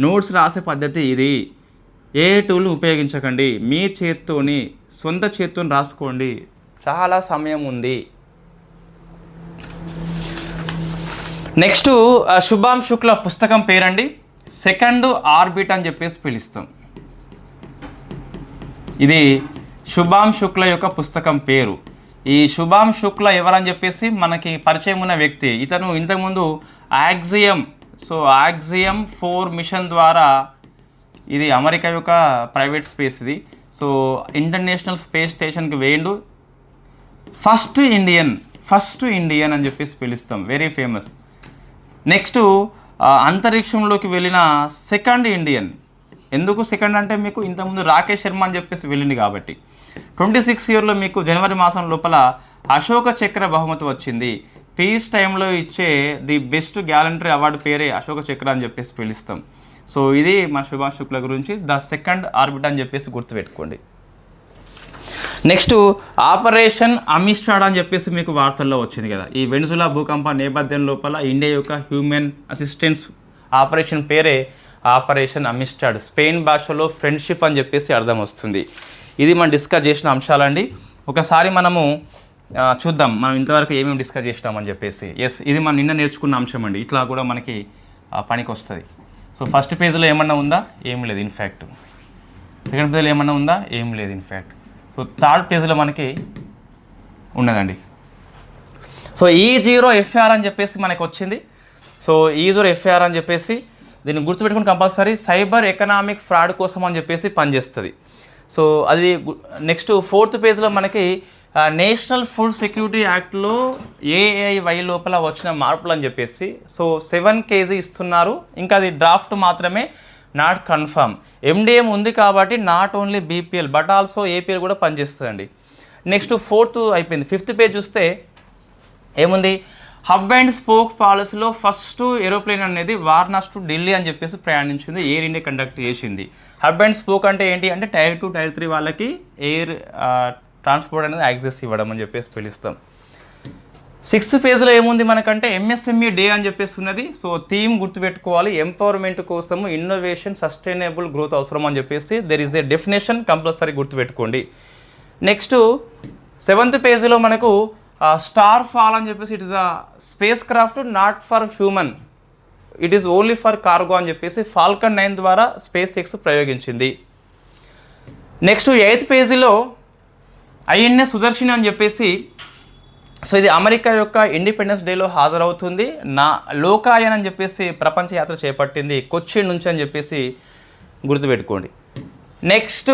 నోట్స్ రాసే పద్ధతి ఇది. ఏ టూల్ని ఉపయోగించకండి, మీ చేత్తోని సొంత చేత్తోని రాసుకోండి. చాలా సమయం ఉంది. నెక్స్ట్ శుభాం శుక్ల పుస్తకం పేరండి సెకండ్ ఆర్బిట్ అని చెప్పేసి పిలుస్తాం. ఇది శుభాం శుక్ల యొక్క పుస్తకం పేరు. ఈ శుభాం శుక్ల ఎవరని చెప్పేసి మనకి పరిచయం ఉన్న వ్యక్తి. ఇతను ఇంతకుముందు యాక్సియం 4 మిషన్ ద్వారా, ఇది అమెరికా యొక్క ప్రైవేట్ స్పేస్ ఇది. సో ఇంటర్నేషనల్ స్పేస్ స్టేషన్కి వేయండు. ఫస్ట్ ఇండియన్ అని చెప్పేసి పిలుస్తాం. Very famous. నెక్స్ట్ అంతరిక్షంలోకి వెళ్ళిన సెకండ్ ఇండియన్. ఎందుకు సెకండ్ అంటే మీకు ఇంతకుముందు రాకేష్ శర్మ అని చెప్పేసి వెళ్ళింది కాబట్టి. 26 ఇయర్లో మీకు జనవరి మాసం లోపల అశోక చక్ర బహుమతి వచ్చింది. పీస్ టైంలో ఇచ్చే ది బెస్ట్ గ్యాలంటరీ అవార్డు పేరే అశోక చక్ర అని చెప్పేసి పిలుస్తాం. సో ఇది మా శుభాం శుక్ల గురించి ద సెకండ్ ఆర్బిట్ అని చెప్పేసి గుర్తుపెట్టుకోండి. నెక్స్ట్ ఆపరేషన్ అమిస్టాడ్ అని చెప్పేసి మీకు వార్తల్లో వచ్చింది కదా. ఈ వెనుజులా భూకంప నేపథ్యం లోపల ఇండియా యొక్క హ్యూమన్ అసిస్టెన్స్ ఆపరేషన్ పేరే ఆపరేషన్ అమిస్టాడ్. స్పెయిన్ భాషలో ఫ్రెండ్షిప్ అని చెప్పేసి అర్థం వస్తుంది. ఇది మనం డిస్కస్ చేసిన అంశాలండి. ఒకసారి మనము చూద్దాం మనం ఇంతవరకు ఏమేమి డిస్కస్ చేసినామని చెప్పేసి. ఎస్, ఇది మనం నిన్న నేర్చుకున్న అంశం అండి. ఇట్లా కూడా మనకి పనికి వస్తుంది. సో ఫస్ట్ పేజ్లో ఏమన్నా ఉందా? ఏం లేదు ఇన్ఫ్యాక్ట్. సెకండ్ పేజ్లో ఏమన్నా ఉందా? ఏం లేదు ఇన్ఫ్యాక్ట్. సో థర్డ్ పేజ్లో మనకి ఉన్నదండి. సో E0FAR అని చెప్పేసి మనకి వచ్చింది. సో E0FAR అని చెప్పేసి దీన్ని గుర్తుపెట్టుకుని కంపల్సరీ సైబర్ ఎకనామిక్ ఫ్రాడ్ కోసం అని చెప్పేసి పనిచేస్తుంది. సో అది నెక్స్ట్ 4th పేజ్లో మనకి నేషనల్ ఫుడ్ సెక్యూరిటీ యాక్ట్లో AAY లోపల వచ్చిన మార్పులు అని చెప్పేసి. సో 7 kg ఇస్తున్నారు. ఇంకా అది డ్రాఫ్ట్ మాత్రమే, నాట్ కన్ఫర్మ్. MDM ఉంది కాబట్టి not only BPL but also APL కూడా పనిచేస్తుందండి. నెక్స్ట్ 4th అయిపోయింది. 5th పేజ్ చూస్తే ఏముంది? హబ్ అండ్ స్పోక్ పాలసీలో ఫస్ట్ ఏరోప్లేన్ అనేది వారణాసి టు ఢిల్లీ అని చెప్పేసి ప్రయాణించింది. ఎయిర్ ఇండియా కండక్ట్ చేసింది. హబ్ అండ్ స్పోక్ అంటే ఏంటి అంటే టైర్ 2 టైర్ 3 వాళ్ళకి ఎయిర్ ట్రాన్స్పోర్ట్ అనేది యాక్సెస్ ఇవ్వడం అని చెప్పేసి పిలుస్తాం. 6th పేజ్లో ఏముంది మనకంటే MSME డే అని చెప్పేసి ఉన్నది. సో థీమ్ గుర్తుపెట్టుకోవాలి. ఎంపవర్మెంట్ కోసము ఇన్నోవేషన్ సస్టైనబుల్ గ్రోత్ అవసరం అని చెప్పేసి there is a definition compulsory గుర్తుపెట్టుకోండి. నెక్స్ట్ 7th పేజ్లో మనకు స్టార్ ఫాల్ అని చెప్పేసి it is a space craft not for human, it is only for cargo అని చెప్పేసి ఫాల్కన్ 9 ద్వారా స్పేస్ ఎక్స్ ప్రయోగించింది. నెక్స్ట్ 8th పేజీలో INS సుదర్శిని అని చెప్పేసి, సో ఇది అమెరికా యొక్క ఇండిపెండెన్స్ డేలో హాజరవుతుంది. లోకాయన్ అని చెప్పేసి ప్రపంచ యాత్ర చేపట్టింది కొచ్చిన్ నుంచి అని చెప్పేసి గుర్తుపెట్టుకోండి. నెక్స్ట్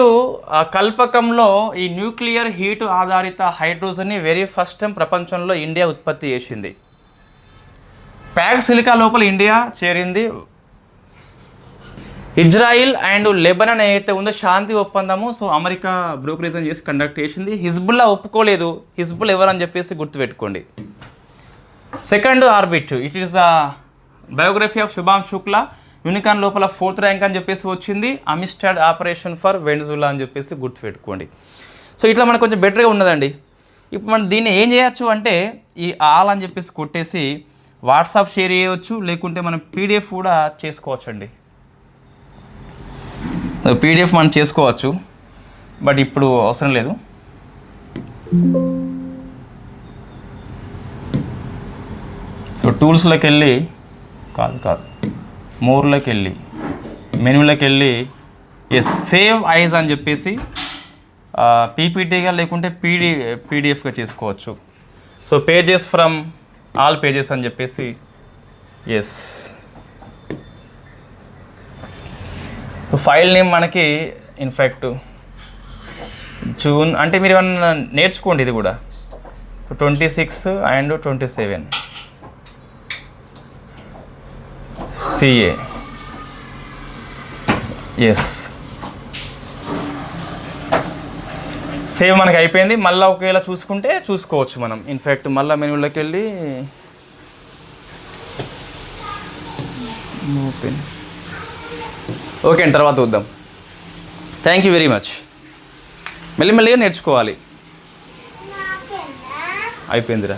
కల్పకంలో ఈ న్యూక్లియర్ హీట్ ఆధారిత హైడ్రోజన్ని వెరీ ఫస్ట్ టైం ప్రపంచంలో ఇండియా ఉత్పత్తి చేసింది. ప్యాక్ సిలికా లోపల ఇండియా చేరింది. ఇజ్రాయిల్ అండ్ లెబనాన్ ఏదైతే ఉందో శాంతి ఒప్పందము, సో అమెరికా బ్రోకరేజన్ చేసి కండక్ట్ చేసింది. హిజ్బుల్లా ఒప్పుకోలేదు. హిజ్బుల్ ఎవరని చెప్పేసి గుర్తుపెట్టుకోండి. Second orbit it is a biography of Shubham Shukla. Unicorn లోపల 4th ర్యాంక్ అని చెప్పేసి వచ్చింది. అమిస్టాడ్ ఆపరేషన్ ఫర్ వెనిజులా అని చెప్పేసి గుర్తుపెట్టుకోండి. సో ఇట్లా మనకు కొంచెం బెటర్గా ఉన్నదండి. ఇప్పుడు మనం దీన్ని ఏం చేయొచ్చు అంటే ఈ ఆల్ అని చెప్పేసి కొట్టేసి వాట్సాప్ షేర్ చేయవచ్చు, లేకుంటే మనం PDF కూడా చేసుకోవచ్చు అండి. PDF మనం చేసుకోవచ్చు, బట్ ఇప్పుడు అవసరం లేదు. సో టూల్స్లోకి వెళ్ళి కాదు మోర్లోకి వెళ్ళి మెనూలోకి వెళ్ళి సేవ్ ఐజ్ అని చెప్పేసి PPTగా లేకుంటే PDFగా చేసుకోవచ్చు. So pages from all pages అని చెప్పేసి ఎస్. ఫైల్ నేమ్ మనకి ఇన్ఫ్యాక్ట్ జూన్ అంటే మీరు ఏమన్నా నేర్చుకోండి ఇది కూడా 26 అండ్ 27 సిఏ ఎస్ సేవ్ మనకి అయిపోయింది. మళ్ళీ ఒకవేళ చూసుకుంటే చూసుకోవచ్చు మనం. ఇన్ఫ్యాక్ట్ మళ్ళీ మెనూలోకి వెళ్ళి ఓపెన్. ఓకే అండి, తర్వాత చూద్దాం. Thank you very much. మెల్లిమెల్లిగా నేర్చుకోవాలి. అయిపోయిందిరా.